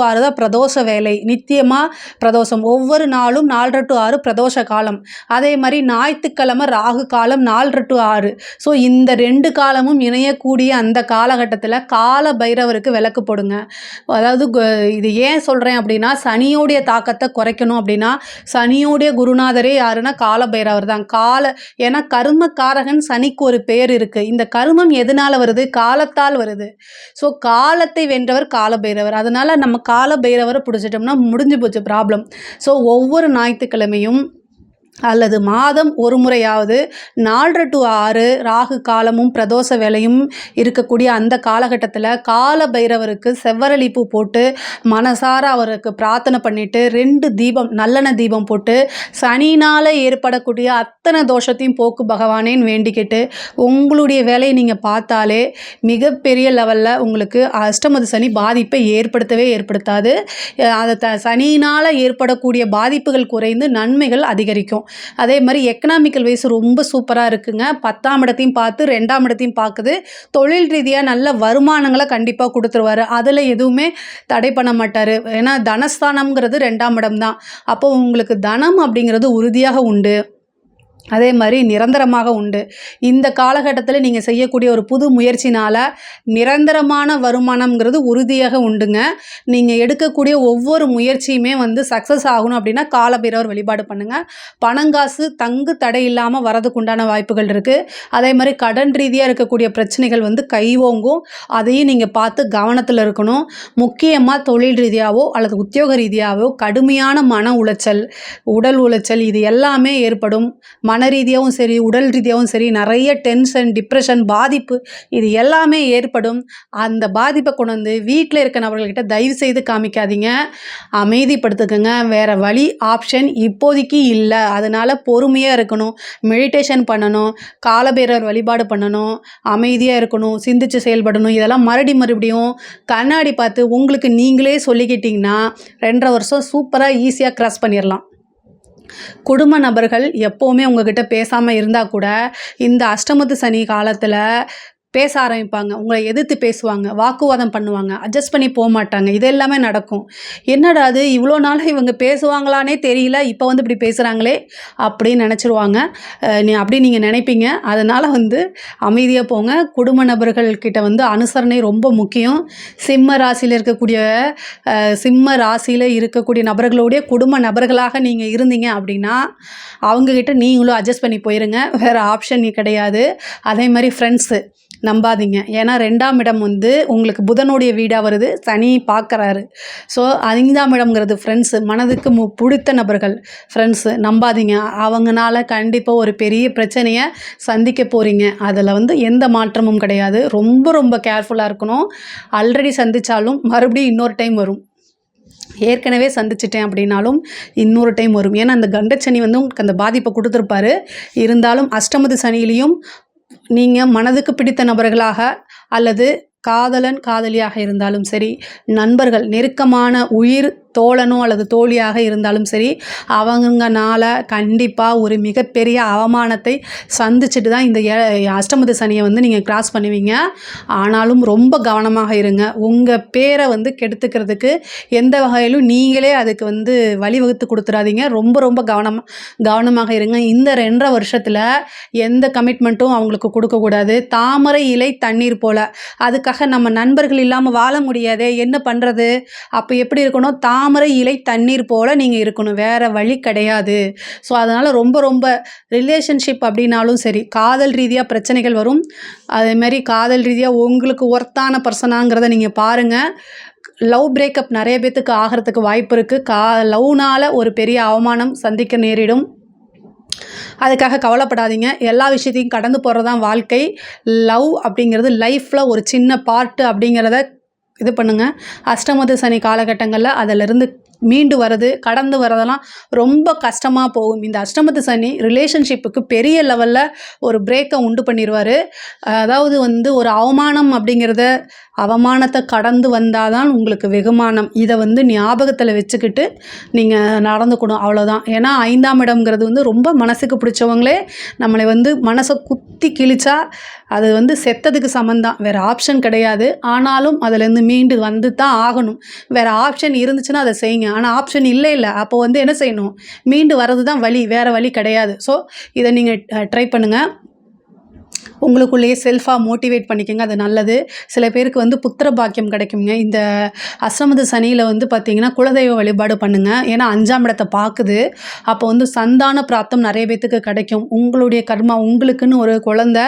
6 தான் பிரதோஷ வேலை. நித்தியமாக பிரதோஷம் ஒவ்வொரு நாளும் 4:30 to 6 பிரதோஷ காலம். அதே மாதிரி ஞாயிற்றுக்கிழமை ராகு காலம் 4:30 to 6. ஸோ இந்த 2 காலமும் இணையக்கூடிய அந்த காலகட்டத்தில் கால பைரவருக்கு விளக்கு போடுங்க. அதாவது இது ஏன் சொல்கிறேன் அப்படின்னா சனியோடைய தாக்கத்தை குறைக்கணும் அப்படின்னா சனியோடைய குருநாதரே யாருன்னா கால பைரவர் தான். ஏன்னா கர்மக்காரகன் சனிக்கு ஒரு பேர் இருக்குது. இந்த கர்மம் எதனால் வருது? காலத்தால் வருது. ஸோ காலத்தை வென்றவர் காலபைரவர். அதனால் நம்ம காலபைரவரை பிடிச்சிட்டோம்னா முடிஞ்சு போச்சு ப்ராப்ளம். ஸோ ஒவ்வொரு ஞாயிற்றுக்கிழமையும் அல்லது மாதம் ஒரு முறையாவது 4:30 to 6 ராகு காலமும் பிரதோஷ வேலையும் இருக்கக்கூடிய அந்த காலகட்டத்தில் கால பைரவருக்கு செவ்வரளி பூ போட்டு மனசார அவருக்கு பிரார்த்தனை பண்ணிவிட்டு 2 தீபம் நல்லெண்ணெய் தீபம் போட்டு சனினால் ஏற்படக்கூடிய அத்தனை தோஷத்தையும் போக்கு பகவானேன்னு வேண்டிக்கிட்டு உங்களுடைய வேலையை நீங்கள் பார்த்தாலே மிகப்பெரிய லெவலில் உங்களுக்கு அஷ்டமது சனி பாதிப்பை ஏற்படுத்தாது. அதை சனியினால் ஏற்படக்கூடிய பாதிப்புகள் குறைந்து நன்மைகள் அதிகரிக்கும். அதே மாதிரி எக்கனாமிக்கல் வைஸ் ரொம்ப சூப்பராக இருக்குங்க. 10ஆம் இடத்தையும் பார்த்து 2ஆம் இடத்தையும் பார்க்குது. தொழில் ரீதியாக நல்ல வருமானங்களை கண்டிப்பாக கொடுத்துருவாரு. அதில் எதுவுமே தடை பண்ண மாட்டார். ஏன்னா தனஸ்தானம்ங்கிறது 2ஆம் இடம் தான். அப்போ உங்களுக்கு தனம் அப்படிங்கிறது உறுதியாக உண்டு. அதே மாதிரி நிரந்தரமாக உண்டு. இந்த காலகட்டத்தில் நீங்கள் செய்யக்கூடிய ஒரு புது முயற்சினால் நிரந்தரமான வருமானம்ங்கிறது உறுதியாக உண்டுங்க. நீங்கள் எடுக்கக்கூடிய ஒவ்வொரு முயற்சியுமே சக்ஸஸ் ஆகணும் அப்படின்னா காலபைரவர் வழிபாடு பண்ணுங்கள். பணங்காசு தங்கு தடை இல்லாமல் வரதுக்கு உண்டான வாய்ப்புகள் இருக்குது. அதே மாதிரி கடன் ரீதியாக இருக்கக்கூடிய பிரச்சனைகள் கைவோங்கும். அதையும் நீங்கள் பார்த்து கவனத்தில் இருக்கணும். முக்கியமாக தொழில் ரீதியாகவோ அல்லது உத்தியோக ரீதியாகவோ கடுமையான மன உளைச்சல், உடல் உளைச்சல் இது எல்லாமே ஏற்படும். மன ரீதியாகவும் சரி, உடல் ரீதியாகவும் சரி, நிறைய டென்ஷன், டிப்ரெஷன், பாதிப்பு இது எல்லாமே ஏற்படும். அந்த பாதிப்பை கொண்டு வந்து வீட்டில் இருக்க நபர்கள்கிட்ட தயவு செய்து காமிக்காதீங்க. அமைதிப்படுத்துக்குங்க. வேறு வழி ஆப்ஷன் இப்போதைக்கு இல்லை. அதனால் பொறுமையாக இருக்கணும், மெடிடேஷன் பண்ணணும், காலபைரவர் வழிபாடு பண்ணணும், அமைதியாக இருக்கணும், சிந்திச்சு செயல்படணும். இதெல்லாம் மறுபடியும் கண்ணாடி பார்த்து உங்களுக்கு நீங்களே சொல்லிக்கிட்டிங்கன்னா 2.5 வருஷம் சூப்பராக ஈஸியாக கிராஸ் பண்ணிடலாம். குடும்ப நபர்கள் எப்போவுமே உங்ககிட்ட பேசாமல் இருந்தால் கூட இந்த அஷ்டமத்து சனி காலத்தில் பேச ஆரம்பிப்பாங்க. உங்களை எதிர்த்து பேசுவாங்க, வாக்குவாதம் பண்ணுவாங்க, அட்ஜஸ்ட் பண்ணி போக மாட்டாங்க. இது எல்லாமே நடக்கும். என்னடா அது இவ்வளோ நாளாக இவங்க பேசுவாங்களானே தெரியல, இப்போ இப்படி பேசுகிறாங்களே அப்படின்னு நினச்சிருவாங்க. நீங்கள் நினைப்பீங்க. அதனால் அமைதியாக போங்க. குடும்ப நபர்கள்கிட்ட அனுசரணை ரொம்ப முக்கியம். சிம்ம ராசியில் இருக்கக்கூடிய நபர்களுடைய குடும்ப நபர்களாக நீங்கள் இருந்தீங்க அப்படின்னா அவங்கக்கிட்ட நீங்களும் அட்ஜஸ்ட் பண்ணி போயிருங்க. வேறு ஆப்ஷன் கிடையாது. அதே மாதிரி ஃப்ரெண்ட்ஸு நம்பாதீங்க. ஏன்னா 2ஆம் இடம் உங்களுக்கு புதனுடைய வீடாக வருது, சனி பார்க்குறாரு. ஸோ 5ஆம் இடம்ங்கிறது ஃப்ரெண்ட்ஸு, மனதுக்கு பிடித்த நபர்கள் ஃப்ரெண்ட்ஸு நம்பாதீங்க. அவங்கனால கண்டிப்பாக ஒரு பெரிய பிரச்சனையை சந்திக்க போகிறீங்க. அதில் எந்த மாற்றமும் கிடையாது. ரொம்ப ரொம்ப கேர்ஃபுல்லாக இருக்கணும். ஆல்ரெடி சந்தித்தாலும் மறுபடியும் இன்னொரு டைம் வரும். ஏற்கனவே சந்திச்சிட்டேன் அப்படின்னாலும் இன்னொரு டைம் வரும். ஏன்னா அந்த கண்டச்சனி உங்களுக்கு அந்த பாதிப்பை கொடுத்துருப்பாரு. இருந்தாலும் அஷ்டமது சனியிலையும் நீங்கள் மனதுக்கு பிடித்த நபர்களாக அல்லது காதலன் காதலியாக இருந்தாலும் சரி, நண்பர்கள் நெருக்கமான உயிர் தோழனோ அல்லது தோழியாக இருந்தாலும் சரி, அவங்கனால கண்டிப்பாக ஒரு மிகப்பெரிய அவமானத்தை சந்திச்சுட்டு தான் இந்த அஷ்டமத்து சனியை நீங்கள் கிராஸ் பண்ணுவீங்க. ஆனாலும் ரொம்ப கவனமாக இருங்க. உங்கள் பேரை கெடுத்துக்கிறதுக்கு எந்த வகையிலும் நீங்களே அதுக்கு வழிவகுத்து கொடுத்துடாதீங்க. ரொம்ப ரொம்ப கவனமாக இருங்க. இந்த 2.5 வருஷத்தில் எந்த கமிட்மெண்ட்டும் அவங்களுக்கு கொடுக்கக்கூடாது. தாமரை இலை தண்ணீர் போல். அதுக்காக நம்ம நண்பர்கள் இல்லாமல் வாழ முடியாதே, என்ன பண்ணுறது? அப்போ எப்படி இருக்கணும்? தாமரை இலை தண்ணீர் போல் நீங்கள் இருக்கணும். வேறு வழி கிடையாது. ஸோ அதனால் ரொம்ப ரொம்ப ரிலேஷன்ஷிப் அப்படின்னாலும் சரி, காதல் ரீதியாக பிரச்சனைகள் வரும். அதேமாதிரி காதல் ரீதியாக உங்களுக்கு ஒர்த்தான பர்சனாங்கிறத நீங்கள் பாருங்கள். லவ் பிரேக்கப் நிறைய பேத்துக்கு ஆகிறதுக்கு வாய்ப்பு இருக்குது. லவ்னால் ஒரு பெரிய அவமானம் சந்திக்க நேரிடும். அதுக்காக கவலைப்படாதீங்க. எல்லா விஷயத்தையும் கடந்து போகிறது தான் வாழ்க்கை. லவ் அப்படிங்கிறது லைஃப்பில் ஒரு சின்ன பார்ட்டு அப்படிங்கிறத இது பண்ணுங்கள். அஷ்டமத்து சனி காலகட்டங்களில் அதிலிருந்து மீண்டு வர்றது, கடந்து வரதெல்லாம் ரொம்ப கஷ்டமாக போகும். இந்த அஷ்டமத்து சனி ரிலேஷன்ஷிப்புக்கு பெரிய லெவலில் ஒரு பிரேக்கை உண்டு பண்ணிடுவார். அதாவது ஒரு அவமானம் அப்படிங்கிறத அவமானத்தை கடந்து வந்தால் தான் உங்களுக்கு வெகுமானம். இதை ஞாபகத்தில் வச்சுக்கிட்டு நீங்கள் நடந்துக்கணும், அவ்வளோதான். ஏன்னா 5ஆம் இடம்ங்கிறது ரொம்ப மனசுக்கு பிடிச்சவங்களே நம்மளை மனசை குத்தி கிழிச்சா அது செத்ததுக்கு சமந்தான். வேறு ஆப்ஷன் கிடையாது. ஆனாலும் அதிலேருந்து மீண்டு வந்து தான் ஆகணும். வேறு ஆப்ஷன் இருந்துச்சுன்னா அதை செய்யுங்க. ஆனால் ஆப்ஷன் இல்லை. அப்போ என்ன செய்யணும்? மீண்டு வர்றது தான் வழி, வேறு வழி கிடையாது. ஸோ இதை நீங்கள் ட்ரை பண்ணுங்கள். உங்களுக்குள்ளேயே செல்ஃபாக மோட்டிவேட் பண்ணிக்கோங்க, அது நல்லது. சில பேருக்கு வந்து புத்திர பாக்கியம் கிடைக்குங்க. இந்த அஷ்டமத்து சனியில் வந்து பார்த்திங்கன்னா குலதெய்வ வழிபாடு பண்ணுங்கள். ஏன்னா 5ஆம் இடத்தை பார்க்குது. அப்போ வந்து சந்தான பிராப்தம் நிறைய பேத்துக்கு கிடைக்கும். உங்களுடைய கர்மா உங்களுக்குன்னு ஒரு குழந்தை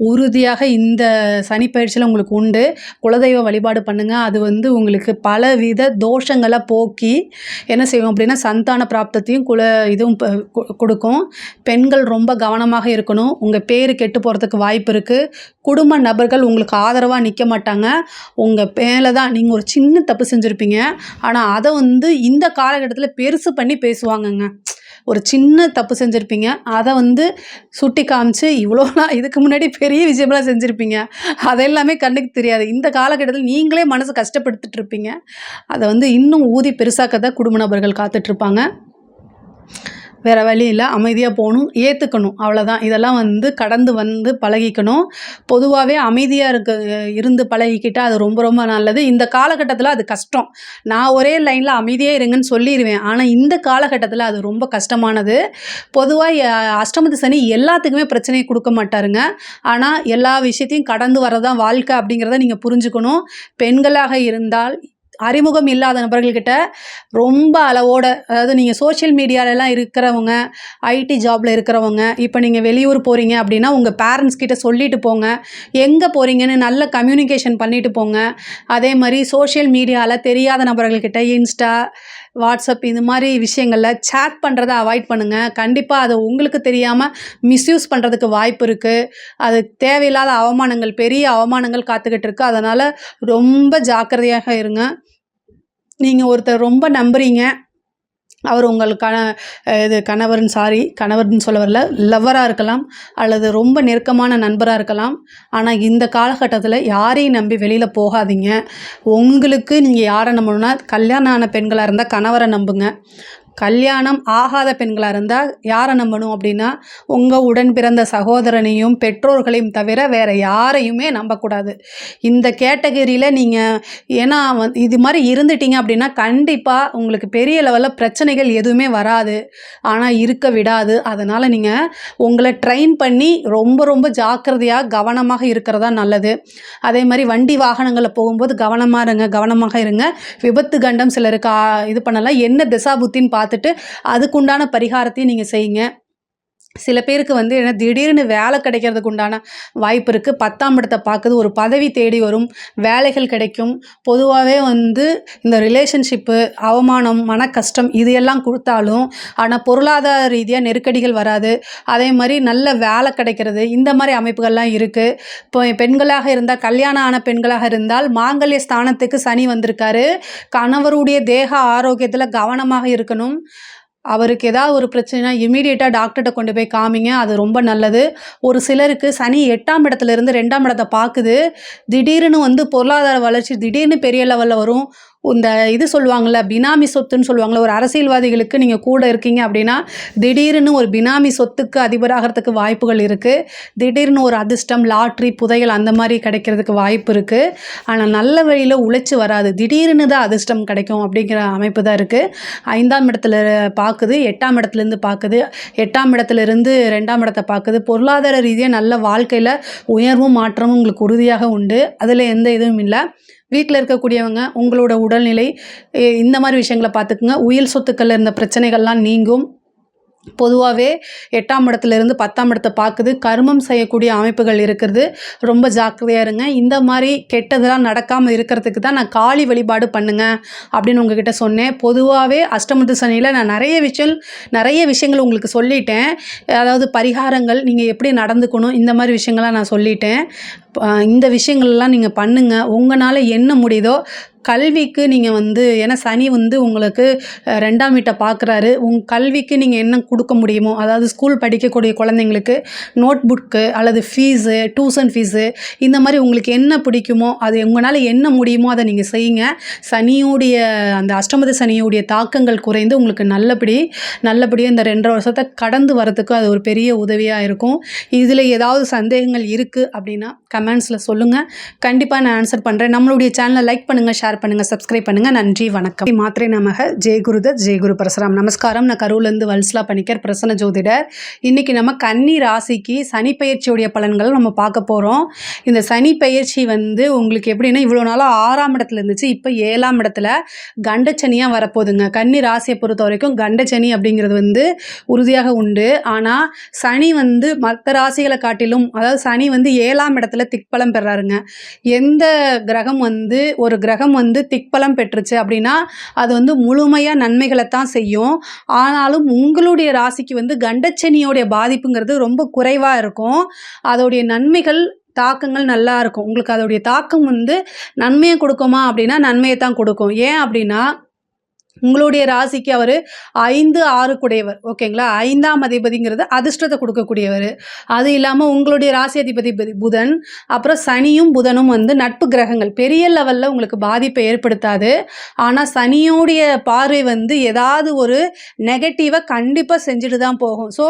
உறுதியாக இந்த சனி பயிற்சியில் உங்களுக்கு உண்டு. குலதெய்வ வழிபாடு பண்ணுங்கள். அது வந்து உங்களுக்கு பலவித தோஷங்களை போக்கி என்ன செய்வோம் அப்படின்னா சந்தான பிராப்தத்தையும் இதுவும் கொடுக்கும். பெண்கள் ரொம்ப கவனமாக இருக்கணும். உங்கள் பேர் கெட்டு போகிறதுக்கு வாய்ப்பு இருக்குது. குடும்ப நபர்கள் உங்களுக்கு ஆதரவாக நிற்க மாட்டாங்க. உங்கள் மேலே தான் நீங்கள் ஒரு சின்ன தப்பு செஞ்சுருப்பீங்க, ஆனால் அதை வந்து இந்த காலகட்டத்தில் பெருசு பண்ணி பேசுவாங்கங்க. ஒரு சின்ன தப்பு செஞ்சுருப்பீங்க, அதை வந்து சுட்டி காமிச்சு இவ்வளோலாம் இதுக்கு முன்னாடி பெரிய விஷயமெல்லாம் செஞ்சுருப்பீங்க, அதெல்லாமே கண்ணுக்கு தெரியாது. இந்த காலகட்டத்தில் நீங்களே மனசு கஷ்டப்படுத்திட்டு இருப்பீங்க. அதை வந்து இன்னும் ஊதி பெருசாக்க தான் குடும்ப நபர்கள் காத்துட்ருப்பாங்க. வேறு வழி இல்லை, அமைதியாக போகணும், ஏற்றுக்கணும், அவ்வளோதான். இதெல்லாம் வந்து கடந்து வந்து பழகிக்கணும். பொதுவாகவே அமைதியாக இருந்து பழகிக்கிட்டால் அது ரொம்ப ரொம்ப நல்லது. இந்த காலகட்டத்தில் அது கஷ்டம். நான் ஒரே லைனில் அமைதியாக இருங்கன்னு சொல்லிடுவேன், ஆனால் இந்த காலகட்டத்தில் அது ரொம்ப கஷ்டமானது. பொதுவாக அஷ்டமத்து சனி எல்லாத்துக்குமே பிரச்சனையை கொடுக்க மாட்டாருங்க. ஆனால் எல்லா விஷயத்தையும் கடந்து வரதான் வாழ்க்கை அப்படிங்கிறத நீங்கள் புரிஞ்சுக்கணும். பெண்களாக இருந்தால் அறிமுகம் இல்லாத நபர்கள்கிட்ட ரொம்ப அளவோட, அதாவது நீங்கள் சோஷியல் மீடியாலெலாம் இருக்கிறவங்க, ஐடி ஜாபில் இருக்கிறவங்க, இப்போ நீங்கள் வெளியூர் போகிறீங்க அப்படின்னா உங்கள் பேரண்ட்ஸ் கிட்ட சொல்லிட்டு போங்க. எங்கே போகிறீங்கன்னு நல்ல கம்யூனிகேஷன் பண்ணிட்டு போங்க. அதே மாதிரி சோஷியல் மீடியாவில் தெரியாத நபர்கள்கிட்ட இன்ஸ்டா, வாட்ஸ்அப் இந்த மாதிரி விஷயங்களில் சேட் பண்ணுறதை அவாய்ட் பண்ணுங்கள். கண்டிப்பாக அதை உங்களுக்கு தெரியாமல் மிஸ்யூஸ் பண்ணுறதுக்கு வாய்ப்பு இருக்குது. அது தேவையில்லாத அவமானங்கள், பெரிய அவமானங்கள் காத்துக்கிட்டு இருக்குது. அதனால் ரொம்ப ஜாக்கிரதையாக இருங்க. நீங்கள் ஒருத்தர் ரொம்ப நம்புறீங்க, அவர் உங்களுக்கான கணவர்னு சொல்ல வரல, லவ்வராக இருக்கலாம் அல்லது ரொம்ப நெருக்கமான நண்பராக இருக்கலாம். ஆனால் இந்த காலகட்டத்தில் யாரையும் நம்பி வெளியில் போகாதீங்க. உங்களுக்கு நீங்கள் யாரை நம்பணுன்னா, கல்யாணம் ஆன பெண்களாக இருந்தால் கணவரை நம்புங்க. கல்யாணம் ஆகாத பெண்களாக இருந்தால் யாரை நம்பணும் அப்படின்னா, உங்கள் உடன் பிறந்த சகோதரனையும் பெற்றோர்களையும் தவிர வேறு யாரையுமே நம்பக்கூடாது. இந்த கேட்டகரியில் நீங்கள் ஏன்னா இது மாதிரி இருந்துட்டீங்க அப்படின்னா கண்டிப்பாக உங்களுக்கு பெரிய லெவலில் பிரச்சனைகள் எதுவுமே வராது, ஆனால் இருக்க விடாது. அதனால் நீங்கள் உங்களை ட்ரெயின் பண்ணி ரொம்ப ரொம்ப ஜாக்கிரதையாக கவனமாக இருக்கிறதா நல்லது. அதே மாதிரி வண்டி வாகனங்களில் போகும்போது கவனமாக இருங்க. விபத்து கண்டம் சிலருக்கு இது பண்ணலாம். என்ன திசா புத்தின்னு பார்த்துட்டு அதுக்குண்டான பரிகாரத்தையும் நீங்கள் செய்யுங்க. சில பேருக்கு வந்து என்ன திடீர்னு வேலை கிடைக்கிறதுக்கு உண்டான வாய்ப்பு இருக்குது. 10ஆம் இடத்தை பார்க்குது, ஒரு பதவி தேடி வரும், வேலைகள் கிடைக்கும். பொதுவாகவே வந்து இந்த ரிலேஷன்ஷிப்பு, அவமானம், மன கஷ்டம் இது எல்லாம் கொடுத்தாலும் ஆனால் பொருளாதார ரீதியாக நெருக்கடிகள் வராது. அதே மாதிரி நல்ல வேலை கிடைக்கிறது, இந்த மாதிரி அமைப்புகள்லாம் இருக்குது. இப்போ பெண்களாக இருந்தால், கல்யாணம் ஆன பெண்களாக இருந்தால் மாங்கல்ய ஸ்தானத்துக்கு சனி வந்திருக்காரு. கணவருடைய தேக ஆரோக்கியத்தில் கவனமாக இருக்கணும். அவருக்கு ஏதாவது ஒரு பிரச்சனைனா இமீடியட்டாக டாக்டர்கிட்ட கொண்டு போய் காமிங்க, அது ரொம்ப நல்லது. ஒரு சிலருக்கு சனி 8ஆம் இடத்துலேருந்து 2ஆம் இடத்தை பார்க்குது. திடீர்னு வந்து பொருளாதார வளர்ச்சி திடீர்னு பெரிய லெவலில் வரும். இந்த இது சொல்லுவாங்கள்ல, பினாமி சொத்துன்னு சொல்லுவாங்கள்ல, ஒரு அரசியல்வாதிகளுக்கு நீங்கள் கூட இருக்கீங்க அப்படின்னா திடீர்னு ஒரு பினாமி சொத்துக்கு அதிபராகிறதுக்கு வாய்ப்புகள் இருக்குது. திடீர்னு ஒரு அதிர்ஷ்டம், லாட்ரி, புதையல் அந்த மாதிரி கிடைக்கிறதுக்கு வாய்ப்பு இருக்குது. ஆனால் நல்ல வழியில் உழைச்சி வராது, திடீர்னு தான் அதிர்ஷ்டம் கிடைக்கும் அப்படிங்கிற அமைப்பு தான் இருக்குது. 5ஆம் இடத்துல பார்க்குது, 8ஆம் இடத்துலேருந்து பார்க்குது, 8ஆம் இடத்துலேருந்து 2ஆம் இடத்தை பார்க்குது. பொருளாதார ரீதியாக நல்ல வாழ்க்கையில் உயர்வும் மாற்றமும் உங்களுக்கு உறுதியாக உண்டு. அதில் எந்த இதுவும் இல்லை. வீட்டில் இருக்கக்கூடியவங்க உங்களோட உடல்நிலை இந்த மாதிரி விஷயங்களை பார்த்துக்குங்க. உயிர் சொத்துக்களில் இருந்த பிரச்சனைகள்லாம் நீங்கும். பொதுவாகவே 8ஆம் இடத்துலேருந்து 10ஆம் இடத்தை பார்க்குது. கர்மம் செய்யக்கூடிய அமைப்புகள் இருக்கிறது. ரொம்ப ஜாக்கிரதையாக இருங்க. இந்த மாதிரி கெட்டதெல்லாம் நடக்காமல் இருக்கிறதுக்கு தான் நான் காளி வழிபாடு பண்ணுங்க அப்படின்னு உங்ககிட்ட சொன்னேன். பொதுவாகவே அஷ்டமத்து சனியில் நான் நிறைய விஷயங்கள் உங்களுக்கு சொல்லிட்டேன். அதாவது பரிகாரங்கள், நீங்கள் எப்படி நடந்துக்கணும், இந்த மாதிரி விஷயங்கள்லாம் நான் சொல்லிட்டேன். இந்த விஷயங்கள்லாம் நீங்கள் பண்ணுங்கள். உங்களால் என்ன முடியுதோ கல்விக்கு நீங்கள் வந்து, ஏன்னா சனி வந்து உங்களுக்கு 2ஆம் வீட்டை பார்க்குறாரு. கல்விக்கு நீங்கள் என்ன கொடுக்க முடியுமோ, அதாவது ஸ்கூல் படிக்கக்கூடிய குழந்தைங்களுக்கு நோட் புக்கு அல்லது ஃபீஸு, டியூஷன் ஃபீஸு, இந்த மாதிரி உங்களுக்கு என்ன பிடிக்குமோ அது உங்களால் என்ன முடியுமோ அதை நீங்கள் செய்யுங்க. சனியுடைய அந்த அஷ்டமத்து சனியுடைய தாக்கங்கள் குறைந்து உங்களுக்கு நல்லபடியாக இந்த 2.5 வருஷத்தை கடந்து வரதுக்கு அது ஒரு பெரிய உதவியாக இருக்கும். இதில் ஏதாவது சந்தேகங்கள் இருக்குது அப்படின்னா கமெண்ட்ஸில் சொல்லுங்கள். கண்டிப்பாக நான் ஆன்சர் பண்ணுறேன். நம்மளுடைய சேனலை லைக் பண்ணுங்கள், ஷேர் ஷேர் பண்ணுங்கள், சப்ஸ்கிரைப் பண்ணுங்கள். நன்றி, வணக்கம். மாத்திரை நமக. ஜெய் குருதத், ஜெய் குரு பரசுராம். நமஸ்காரம். நான் கரூர்லேருந்து வல்சலா பணிக்கர், பிரசன்ன ஜோதிடர். இன்றைக்கி நம்ம கன்னி ராசிக்கு சனி பயிற்சியுடைய பலன்கள் நம்ம பார்க்க போகிறோம். இந்த சனி பயிற்சி வந்து உங்களுக்கு எப்படின்னா, இவ்வளோ நாளாக 6ஆம் இடத்துல இருந்துச்சு, இப்போ 7ஆம் இடத்துல கண்டச்சனியாக வரப்போகுதுங்க. கன்னி ராசியை பொறுத்த வரைக்கும் கண்டச்சனி அப்படிங்கிறது வந்து உறுதியாக உண்டு. ஆனால் சனி வந்து மற்ற ராசிகளை காட்டிலும், அதாவது சனி வந்து 7ஆம் இடத்துல திக்பலம் பெறாருங்க. எந்த கிரகம் வந்து ஒரு கிரகம் வந்து திக்பலம் பெற்றுச்சு அப்படின்னா அது வந்து முழுமையாக நன்மைகளை தான் செய்யும். ஆனாலும் உங்களுடைய ராசிக்கு வந்து கண்டச்சனியோடைய பாதிப்புங்கிறது ரொம்ப குறைவாக இருக்கும். அதோடைய நன்மைகள் தாக்கங்கள் நல்லா இருக்கும். உங்களுக்கு அதோடைய தாக்கம் வந்து நன்மையை கொடுக்குமா அப்படின்னா நன்மையை தான் கொடுக்கும். ஏன் அப்படின்னா உங்களுடைய ராசிக்கு அவர் 5, 6 குடையவர். ஓகேங்களா? 5ஆம் அதிபதிங்கிறது அதிர்ஷ்டத்தை கொடுக்கக்கூடியவர். அது இல்லாமல் உங்களுடைய ராசி அதிபதி புதன், அப்புறம் சனியும் புதனும் வந்து நட்பு கிரகங்கள். பெரிய லெவலில் உங்களுக்கு பாதிப்பை ஏற்படுத்தாது. ஆனால் சனியோடைய பார்வை வந்து ஏதாவது ஒரு நெகட்டிவை கண்டிப்பாக செஞ்சுட்டு தான் போகும். ஸோ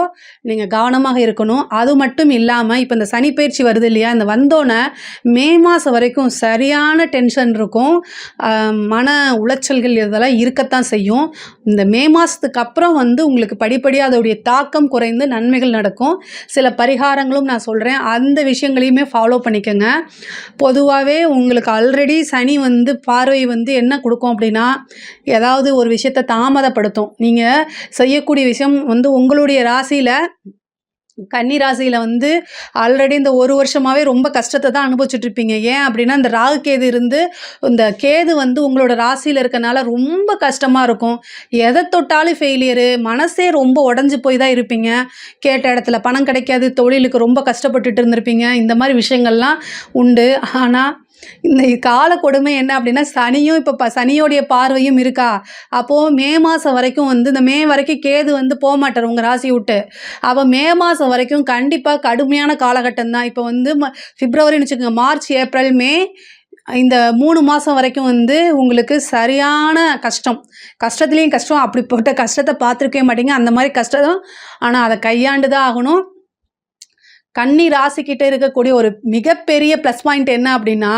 நீங்கள் கவனமாக இருக்கணும். அது மட்டும் இல்லாமல் இப்போ இந்த சனி பயிற்சி வருது இல்லையா, இந்த வந்தோன்னே மே மாதம் வரைக்கும் சரியான டென்ஷன் இருக்கும். மன உளைச்சல்கள் இதெல்லாம் இருக்கத்தான் செய்யும். இந்த மே மாதத்துக்கு அப்புறம் வந்து உங்களுக்கு படிப்படியாக அதோடைய தாக்கம் குறைந்து நன்மைகள் நடக்கும். சில பரிகாரங்களும் நான் சொல்கிறேன், அந்த விஷயங்களையுமே ஃபாலோ பண்ணிக்கோங்க. பொதுவாகவே உங்களுக்கு ஆல்ரெடி சனி வந்து பார்வை வந்து என்ன கொடுக்கும் அப்படின்னா, ஏதாவது ஒரு விஷயத்தை தாமதப்படுத்தும். நீங்கள் செய்யக்கூடிய விஷயம் வந்து உங்களுடைய ராசியில் கன்னி ராசியில் வந்து ஆல்ரெடி இந்த 1 வருஷமாகவே ரொம்ப கஷ்டத்தை தான் அனுபவிச்சுட்ருப்பீங்க. ஏன் அப்படின்னா இந்த ராகு கேது இருந்து இந்த கேது வந்து உங்களோட ராசியில் இருக்கனால ரொம்ப கஷ்டமாக இருக்கும். எதை தொட்டாலும் ஃபெயிலியரு, மனசே ரொம்ப உடஞ்சி போய் தான் இருப்பீங்க. கேட்ட இடத்துல பணம் கிடைக்காது, தொழிலுக்கு ரொம்ப கஷ்டப்பட்டுட்டு இருந்திருப்பீங்க. இந்த மாதிரி விஷயங்கள்லாம் உண்டு. ஆனால் இந்த கால கொடுமை என்ன அப்படின்னா, சனியும் இப்போ சனியோடைய பார்வையும் இருக்கா. அப்போது மே மாதம் வரைக்கும் வந்து இந்த மே வரைக்கும் கேது வந்து போக மாட்டார் உங்கள் ராசி விட்டு. அப்போ மே மாதம் வரைக்கும் கண்டிப்பாக கடுமையான காலகட்டம் தான். இப்போ வந்து பிப்ரவரின்னு வச்சுக்கோங்க, மார்ச், ஏப்ரல், மே, இந்த 3 மாதம் வரைக்கும் வந்து உங்களுக்கு சரியான கஷ்டத்துலேயும் கஷ்டம். அப்படிப்பட்ட கஷ்டத்தை பார்த்துருக்கவே மாட்டீங்க. அந்த மாதிரி கஷ்டம். ஆனால் அதை கையாண்டு தான் ஆகணும். கன்னி ராசிக்கிட்ட இருக்கக்கூடிய ஒரு மிகப்பெரிய ப்ளஸ் பாயிண்ட் என்ன அப்படின்னா,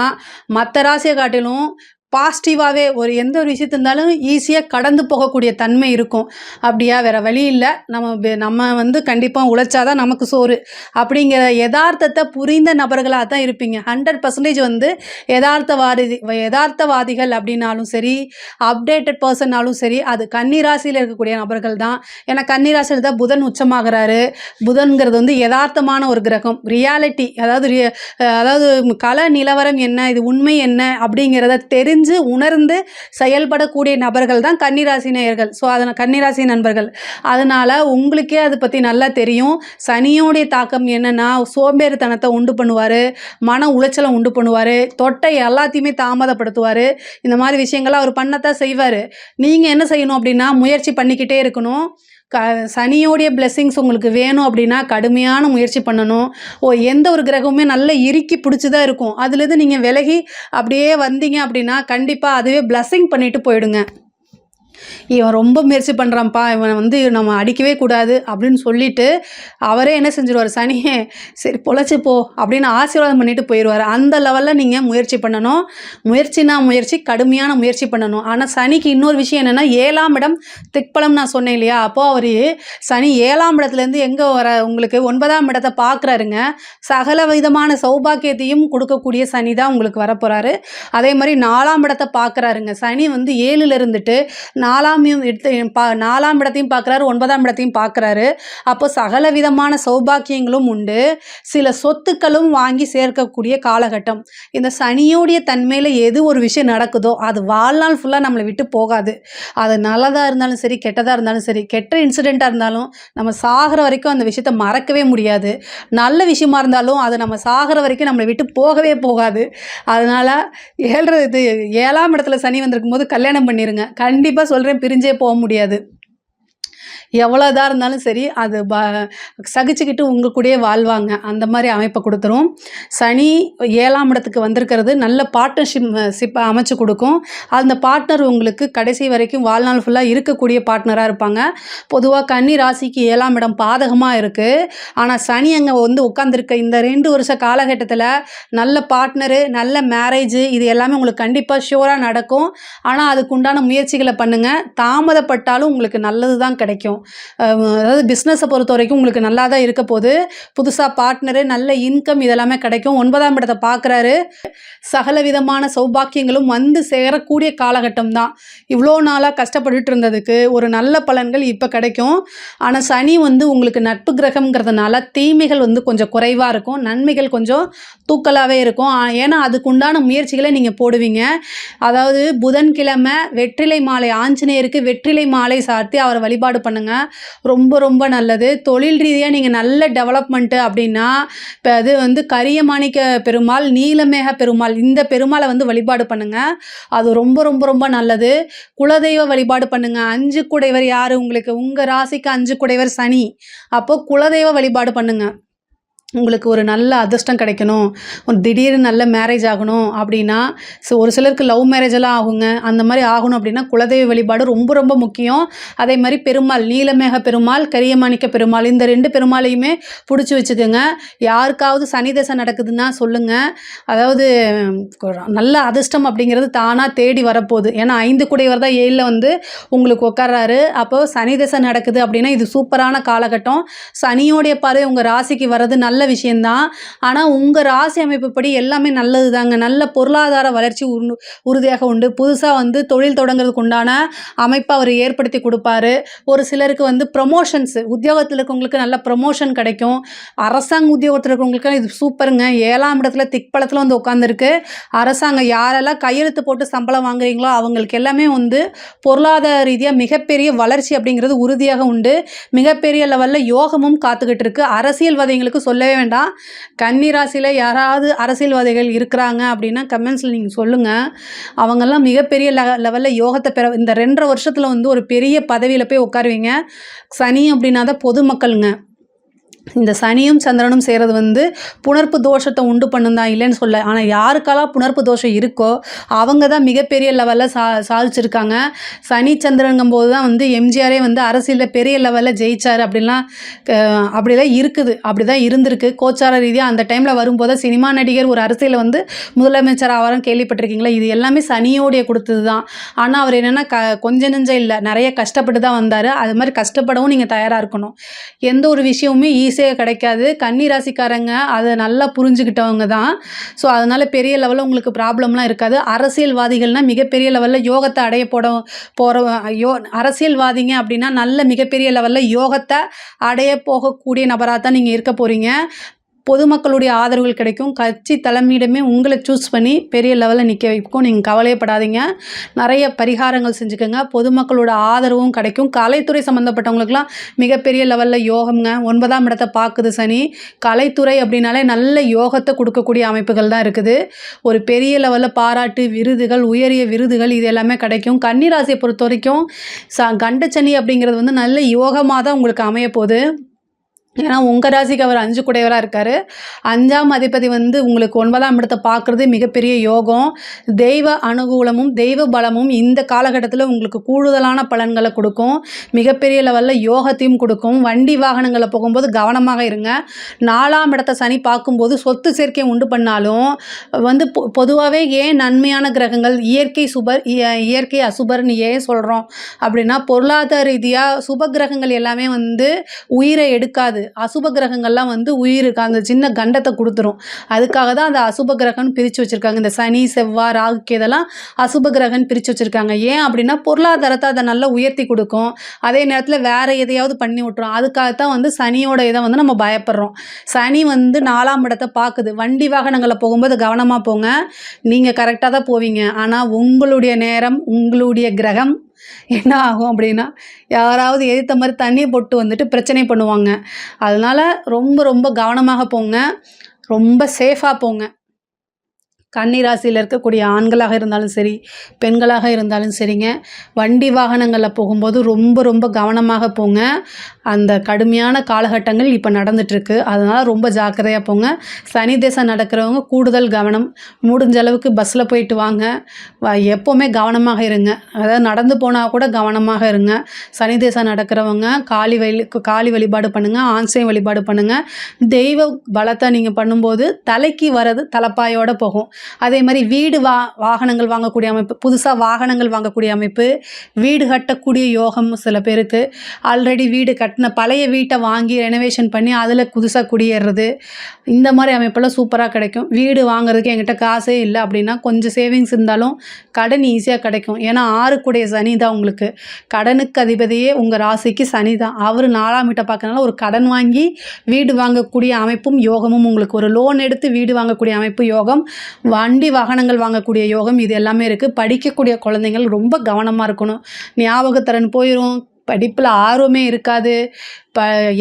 மற்ற ராசியை காட்டிலும் பாசிட்டிவாகவே எந்த ஒரு விஷயத்து இருந்தாலும் ஈஸியாக கடந்து போகக்கூடிய தன்மை இருக்கும். அப்படியா, வேறு வழி இல்லை, நம்ம வந்து கண்டிப்பாக உழைச்சாதான் நமக்கு சோறு அப்படிங்கிற யதார்த்தத்தை புரிந்த நபர்களாக தான் இருப்பீங்க. 100% வந்து யதார்த்தவாதிகள் அப்படின்னாலும் சரி, அப்டேட்டட் பர்சன்னாலும் சரி, அது கன்னி ராசியில் இருக்கக்கூடிய நபர்கள் தான். ஏன்னா கன்னி ராசியில் தான் புதன் உச்சமாகிறாரு. புதன்கிறது வந்து யதார்த்தமான ஒரு கிரகம். ரியாலிட்டி, அதாவது கள நிலவரம் என்ன, இது உண்மை என்ன அப்படிங்கிறத தெரிஞ்சு உணர்ந்து செயல்படக்கூடிய நபர்கள் தான் கன்னிராசி நேயர்கள். ஸோ அதனால் கன்னிராசி நண்பர்கள், அதனால் உங்களுக்கே அதை பற்றி நல்லா தெரியும். சனியோடைய தாக்கம் என்னென்னா சோம்பேறித்தனத்தை உண்டு பண்ணுவார், மன உளைச்சலை உண்டு பண்ணுவார், தொட்டை எல்லாத்தையுமே தாமதப்படுத்துவார். இந்த மாதிரி விஷயங்கள்லாம் அவர் பண்ணத்தான் செய்வார். நீங்கள் என்ன செய்யணும் அப்படின்னா முயற்சி பண்ணிக்கிட்டே இருக்கணும். சனியோடைய பிளெஸ்ஸிங்ஸ் உங்களுக்கு வேணும் அப்படின்னா கடுமையான முயற்சி பண்ணணும். எந்த ஒரு கிரகமுமே நல்ல இறுக்கி பிடிச்சி தான் இருக்கும். அதுலேருந்து நீங்கள் விலகி அப்படியே வந்தீங்க அப்படின்னா கண்டிப்பாக அதுவே பிளெஸ்ஸிங் பண்ணிட்டு போயிடுங்க. இவன் ரொம்ப முயற்சி பண்ணுறான்ப்பா, இவனை வந்து நம்ம அடிக்கவே கூடாது அப்படின்னு சொல்லிட்டு அவரே என்ன செஞ்சுருவார், சனியே சரி பொழைச்சி போ அப்படின்னு ஆசீர்வாதம் பண்ணிட்டு போயிடுவார். அந்த லெவலில் நீங்கள் முயற்சி பண்ணணும். முயற்சி கடுமையான முயற்சி பண்ணணும். ஆனால் சனிக்கு இன்னொரு விஷயம் என்னென்னா, 7ஆம் இடம் திக்பலம் நான் சொன்னேன் இல்லையா, அப்போது அவர் சனி 7ஆம் இடத்துலேருந்து எங்கே உங்களுக்கு 9ஆம் இடத்தை பார்க்குறாருங்க. சகல விதமான சௌபாக்கியத்தையும் கொடுக்கக்கூடிய சனி தான் உங்களுக்கு வரப்போகிறாரு. அதே மாதிரி 4ஆம் இடத்தை பார்க்குறாருங்க. சனி வந்து 7ல் இருந்துட்டு 4ஆம் இடத்தையும் பார்க்குறாரு, 9ஆம் இடத்தையும் பார்க்குறாரு. அப்போ சகல விதமான சௌபாக்கியங்களும் உண்டு. சில சொத்துக்களும் வாங்கி சேர்க்கக்கூடிய காலகட்டம். இந்த சனியோடைய தன்மையில் எது ஒரு விஷயம் நடக்குதோ அது வாழ்நாள் ஃபுல்லாக நம்மளை விட்டு போகாது. அது நல்லதாக இருந்தாலும் சரி, கெட்டதாக இருந்தாலும் சரி, கெட்ட இன்சிடெண்ட்டாக இருந்தாலும் நம்ம சாகிற வரைக்கும் அந்த விஷயத்தை மறக்கவே முடியாது. நல்ல விஷயமா இருந்தாலும் அது நம்ம சாகிற வரைக்கும் நம்மளை விட்டு போகவே போகாது. அதனால் 7ஆம் இடத்துல சனி வந்திருக்கும் போது கல்யாணம் பண்ணிடுங்க. கண்டிப்பாக சொல்கிறேன், பிரிஞ்சே போக முடியாது. எவ்வளோ இதாக இருந்தாலும் சரி அது சகிச்சுக்கிட்டு உங்கள் கூடயே வாழ்வாங்க. அந்த மாதிரி அமைப்பை கொடுத்துரும். சனி 7ஆம் இடத்துக்கு வந்திருக்கிறது நல்ல பார்ட்னர்ஷிப்பை அமைச்சு கொடுக்கும். அந்த பார்ட்னர் உங்களுக்கு கடைசி வரைக்கும் வாழ்நாள் ஃபுல்லாக இருக்கக்கூடிய பார்ட்னராக இருப்பாங்க. பொதுவாக கன்னி ராசிக்கு 7ஆம் இடம் பாதகமாக இருக்குது. ஆனால் சனி அங்கே வந்து உட்காந்துருக்க இந்த 2 வருஷ காலகட்டத்தில் நல்ல பார்ட்னரு, நல்ல மேரேஜு இது எல்லாமே உங்களுக்கு கண்டிப்பாக ஷூராக நடக்கும். ஆனால் அதுக்குண்டான முயற்சிகளை பண்ணுங்கள். தாமதப்பட்டாலும் உங்களுக்கு நல்லது தான் கிடைக்கும். அதாவது பிஸ்னஸை பொறுத்த வரைக்கும் உங்களுக்கு நல்லா தான் இருக்க போகுது. புதுசாக பார்ட்னரு, நல்ல இன்கம் இதெல்லாமே கிடைக்கும். 9ஆம் இடத்தை பார்க்குறாரு. சகல விதமான சௌபாக்கியங்களும் வந்து சேரக்கூடிய காலகட்டம் தான். இவ்வளோ நாளாக கஷ்டப்பட்டுட்டு இருந்ததுக்கு ஒரு நல்ல பலன்கள் இப்போ கிடைக்கும். ஆனால் சனி வந்து உங்களுக்கு நட்பு கிரகம்ங்கிறதுனால தீமைகள் வந்து கொஞ்சம் குறைவாக இருக்கும், நன்மைகள் கொஞ்சம் தூக்கலாகவே இருக்கும். ஏன்னா அதுக்குண்டான முயற்சிகளை நீங்கள் போடுவீங்க. அதாவது புதன்கிழமை வெற்றிலை மாலை, ஆஞ்சநேயருக்கு வெற்றிலை மாலை சாத்தி அவரை வழிபாடு பண்ணுங்கள். ரொம்ப ரொம்ப நல்லது. தொழில் ரீதியாக நீங்கள் நல்ல டெவலப்மெண்ட்டு அப்படின்னா இப்போ அது வந்து கரியமாணிக்க பெருமாள், நீலமேக பெருமாள், இந்த பெருமாளை வந்து வழிபாடு பண்ணுங்கள். அது ரொம்ப ரொம்ப ரொம்ப நல்லது. குலதெய்வ வழிபாடு பண்ணுங்கள். 5 குடைவர் யார் உங்களுக்கு? உங்கள் ராசிக்கு 5 குடைவர் சனி. அப்போது குலதெய்வ வழிபாடு பண்ணுங்கள். உங்களுக்கு ஒரு நல்ல அதிர்ஷ்டம் கிடைக்கணும், ஒரு திடீர்னு நல்ல மேரேஜ் ஆகணும் அப்படின்னா, ஒரு சிலருக்கு லவ் மேரேஜ் எல்லாம் ஆகுங்க. அந்த மாதிரி ஆகணும் அப்படின்னா குலதெய்வ வழிபாடு ரொம்ப ரொம்ப முக்கியம். அதே மாதிரி பெருமாள், நீலமேக பெருமாள், கரியமாணிக்க பெருமாள், இந்த 2 பெருமாளையுமே பிடிச்சி வச்சுக்கோங்க. யாருக்காவது சனி தசை நடக்குதுன்னா சொல்லுங்கள். அதாவது நல்ல அதிர்ஷ்டம் அப்படிங்கிறது தானாக தேடி வரப்போகுது. ஏன்னா 5 குடையவர் தான் 7ல் வந்து உங்களுக்கு உட்கார்றாரு. அப்போது சனி தசை நடக்குது அப்படின்னா இது சூப்பரான காலகட்டம். சனியோடைய பார்வை உங்கள் ராசிக்கு வர்றது நல்ல விஷயந்தான். ஆனால் உங்கள் ராசி அமைப்புப்படி எல்லாமே நல்லது தாங்க. நல்ல பொருளாதார வளர்ச்சி உறுதியாக உண்டு. புதுசாக வந்து தொழில் தொடங்குறதுக்கு உண்டான அமைப்பை அவர் ஏற்படுத்தி கொடுப்பாரு. ஒரு சிலருக்கு வந்து ப்ரமோஷன்ஸு, உத்தியோகத்தில் இருக்கவங்களுக்கு நல்ல ப்ரமோஷன் கிடைக்கும். அரசாங்க உத்தியோகத்தில் இருக்கவங்களுக்கு இது சூப்பருங்க. 7ஆம் இடத்துல திக்பலத்தில் வந்து உட்காந்துருக்கு. அரசாங்கம் யாரெல்லாம் கையெழுத்து போட்டு சம்பளம் வாங்குறீங்களோ அவங்களுக்கு எல்லாமே வந்து பொருளாதார ரீதியாக மிகப்பெரிய வளர்ச்சி அப்படிங்கிறது உறுதியாக உண்டு. மிகப்பெரிய லெவலில் யோகமும் காத்துக்கிட்டு இருக்கு. அரசியல்வாதிகளுக்கு சொல்லவே வேண்டாம். கன்னி ராசியில் யாராவது அரசியல்வாதிகள் இருக்கிறாங்க அப்படின்னா கமெண்ட்ஸில் நீங்கள் சொல்லுங்கள். அவங்கெல்லாம் மிகப்பெரிய லெவலில் யோகத்தை பெற இந்த 2.5 வருஷத்தில் வந்து ஒரு பெரிய பதவியில் போய் உட்காருவீங்க. சனி அப்படின்னா தான் பொதுமக்கள்ங்க. இந்த சனியும் சந்திரனும் செய்கிறது வந்து புணர்ப்பு தோஷத்தை உண்டு பண்ணும் தான், இல்லைன்னு சொல்ல. ஆனால் யாருக்கெல்லாம் புணர்ப்பு தோஷம் இருக்கோ அவங்க தான் மிகப்பெரிய லெவலில் சாதிச்சிருக்காங்க. சனி சந்திரனுங்கும்போது தான் வந்து எம்ஜிஆரே வந்து அரசியலில் பெரிய லெவலில் ஜெயிச்சார் அப்படிலாம் இருக்குது. அப்படி தான் இருந்திருக்கு. கோச்சார ரீதியாக அந்த டைமில் வரும்போது சினிமா நடிகர் ஒரு அரசியலில் வந்து முதலமைச்சர் ஆவாரம் கேள்விப்பட்டிருக்கீங்களா? இது எல்லாமே சனியோடைய கொடுத்தது தான். ஆனால் அவர் என்னென்னா கொஞ்சம் நெஞ்சம் இல்லை, நிறைய கஷ்டப்பட்டு தான் வந்தார். அது மாதிரி கஷ்டப்படவும் நீங்கள் தயாராக இருக்கணும். எந்த ஒரு விஷயமுமே ஈஸியாக கிடைக்காது. கன்னி ராசிக்காரங்க அதை நல்லா புரிஞ்சுக்கிட்டவங்க தான். ஸோ அதனால் பெரிய லெவலில் உங்களுக்கு ப்ராப்ளம்லாம் இருக்காது. அரசியல்வாதிகள்னால் மிகப்பெரிய லெவலில் யோகத்தை அடைய போகிற அரசியல்வாதிங்க அப்படின்னா நல்ல மிகப்பெரிய லெவலில் யோகத்தை அடைய போகக்கூடிய நபராக தான் நீங்கள் இருக்க போகிறீங்க. பொதுமக்களுடைய ஆதரவுகள் கிடைக்கும். கட்சி தலைமையிடமே உங்களை சூஸ் பண்ணி பெரிய லெவலில் நிற்க வைக்கும். நீங்கள் கவலையப்படாதீங்க. நிறைய பரிகாரங்கள் செஞ்சுக்கோங்க. பொதுமக்களோட ஆதரவும் கிடைக்கும். கலைத்துறை சம்மந்தப்பட்டவங்களுக்குலாம் மிகப்பெரிய லெவலில் யோகம்ங்க. 9ஆம் இடத்தை பார்க்குது சனி. கலைத்துறை அப்படின்னாலே நல்ல யோகத்தை கொடுக்கக்கூடிய அமைப்புகள் தான் இருக்குது. ஒரு பெரிய லெவலில் பாராட்டு, விருதுகள், உயரிய விருதுகள் இது எல்லாமே கிடைக்கும். கன்னிராசியை பொறுத்த வரைக்கும் கண்டச்சனி அப்படிங்கிறது வந்து நல்ல யோகமாக தான் உங்களுக்கு அமையப்போகுது. ஏன்னா உங்கள் ராசிக்கு அவர் 5 குடையவராக இருக்கார். 5ஆம் அதிபதி வந்து உங்களுக்கு 9ஆம் இடத்தை பார்க்குறது மிகப்பெரிய யோகம். தெய்வ அனுகூலமும் தெய்வ பலமும் இந்த காலகட்டத்தில் உங்களுக்கு கூடுதலான பலன்களை கொடுக்கும். மிகப்பெரிய லெவலில் யோகத்தையும் கொடுக்கும். வண்டி வாகனங்களை போகும்போது கவனமாக இருங்க. 4ஆம் இடத்தை சனி பார்க்கும்போது சொத்து சேர்க்கை உண்டு பண்ணாலும் வந்து பொதுவாகவே ஏன் நன்மையான கிரகங்கள் இயற்கை அசுபர்னு ஏன் சொல்கிறோம் அப்படின்னா பொருளாதார ரீதியாக சுப கிரகங்கள் எல்லாமே வந்து உயிரை எடுக்காது. அசுப கிரகங்கள்லாம் வந்து உயிருக்கு அந்த சின்ன கண்டத்தை கொடுத்துரும். அதுக்காக தான் அந்த அசுப கிரகம்னு பிரித்து வச்சுருக்காங்க. இந்த சனி, செவ்வாய், ராகு இதெல்லாம் அசுப கிரகம்னு பிரித்து வச்சுருக்காங்க. ஏன் அப்படின்னா பொருளாதாரத்தை அதை நல்லா உயர்த்தி கொடுக்கும். அதே நேரத்தில் வேறு எதையாவது பண்ணி விட்டுரும். அதுக்காகத்தான் வந்து சனியோட இதை வந்து நம்ம பயப்படுறோம். சனி வந்து 4ஆம் இடத்தை பார்க்குது. வண்டி வாகனங்களை போகும்போது கவனமாக போங்க. நீங்கள் கரெக்டாக தான் போவீங்க. ஆனால் உங்களுடைய நேரம், உங்களுடைய கிரகம் என்ன ஆகும் அப்படின்னா யாராவது எதிர்த்த மாதிரி தண்ணியை போட்டு வந்துட்டு பிரச்சனை பண்ணுவாங்க. அதனால் ரொம்ப ரொம்ப கவனமாக போங்க. ரொம்ப சேஃபாக போங்க. கன்னி ராசியில் இருக்கக்கூடிய ஆண்களாக இருந்தாலும் சரி, பெண்களாக இருந்தாலும் சரிங்க, வண்டி வாகனங்களில் போகும்போது ரொம்ப ரொம்ப கவனமாக போங்க. அந்த கடுமையான காலகட்டங்கள் இப்போ நடந்துகிட்ருக்கு. அதனால் ரொம்ப ஜாக்கிரதையாக போங்க. சனி திசை நடக்கிறவங்க கூடுதல் கவனம். முடிஞ்ச அளவுக்கு பஸ்ஸில் போயிட்டு வாங்க. எப்போவுமே கவனமாக இருங்க. அதாவது நடந்து போனால் கூட கவனமாக இருங்க. சனி திசை நடக்கிறவங்க காளி வழிபாடு பண்ணுங்கள், ஆஞ்சநேய வழிபாடு பண்ணுங்கள். தெய்வ பலத்தை நீங்கள் பண்ணும்போது தலைக்கு வர்றது தலைப்பாயோடு போகும். அதே மாதிரி வீடு வாகனங்கள் வாங்கக்கூடிய அமைப்பு, புதுசாக வாகனங்கள் வாங்கக்கூடிய அமைப்பு, வீடு கட்டக்கூடிய யோகம் சில பேருக்கு. ஆல்ரெடி வீடு கட்டின பழைய வீட்டை வாங்கி ரெனோவேஷன் பண்ணி அதில் புதுசாக குடியேறது, இந்த மாதிரி அமைப்பெல்லாம் சூப்பராக கிடைக்கும். வீடு வாங்குறதுக்கு என்கிட்ட காசே இல்லை அப்படின்னா கொஞ்சம் சேவிங்ஸ் இருந்தாலும் கடன் ஈஸியாக கிடைக்கும். ஏன்னா 6 சனி தான் உங்களுக்கு. கடனுக்கு அதிபதியே உங்கள் ராசிக்கு சனி தான். அவர் 4ஆம் வீட்டை பார்க்கறனால ஒரு கடன் வாங்கி வீடு வாங்கக்கூடிய அமைப்பும் யோகமும் உங்களுக்கு. ஒரு லோன் எடுத்து வீடு வாங்கக்கூடிய அமைப்பு யோகம், வண்டி வாகனங்கள் வாங்கக்கூடிய யோகம், இது எல்லாமே இருக்குது. படிக்கக்கூடிய குழந்தைங்கள் ரொம்ப கவனமாக இருக்கணும். ஞாபகத்திறன் போயிடும், படிப்பில் ஆர்வமே இருக்காது.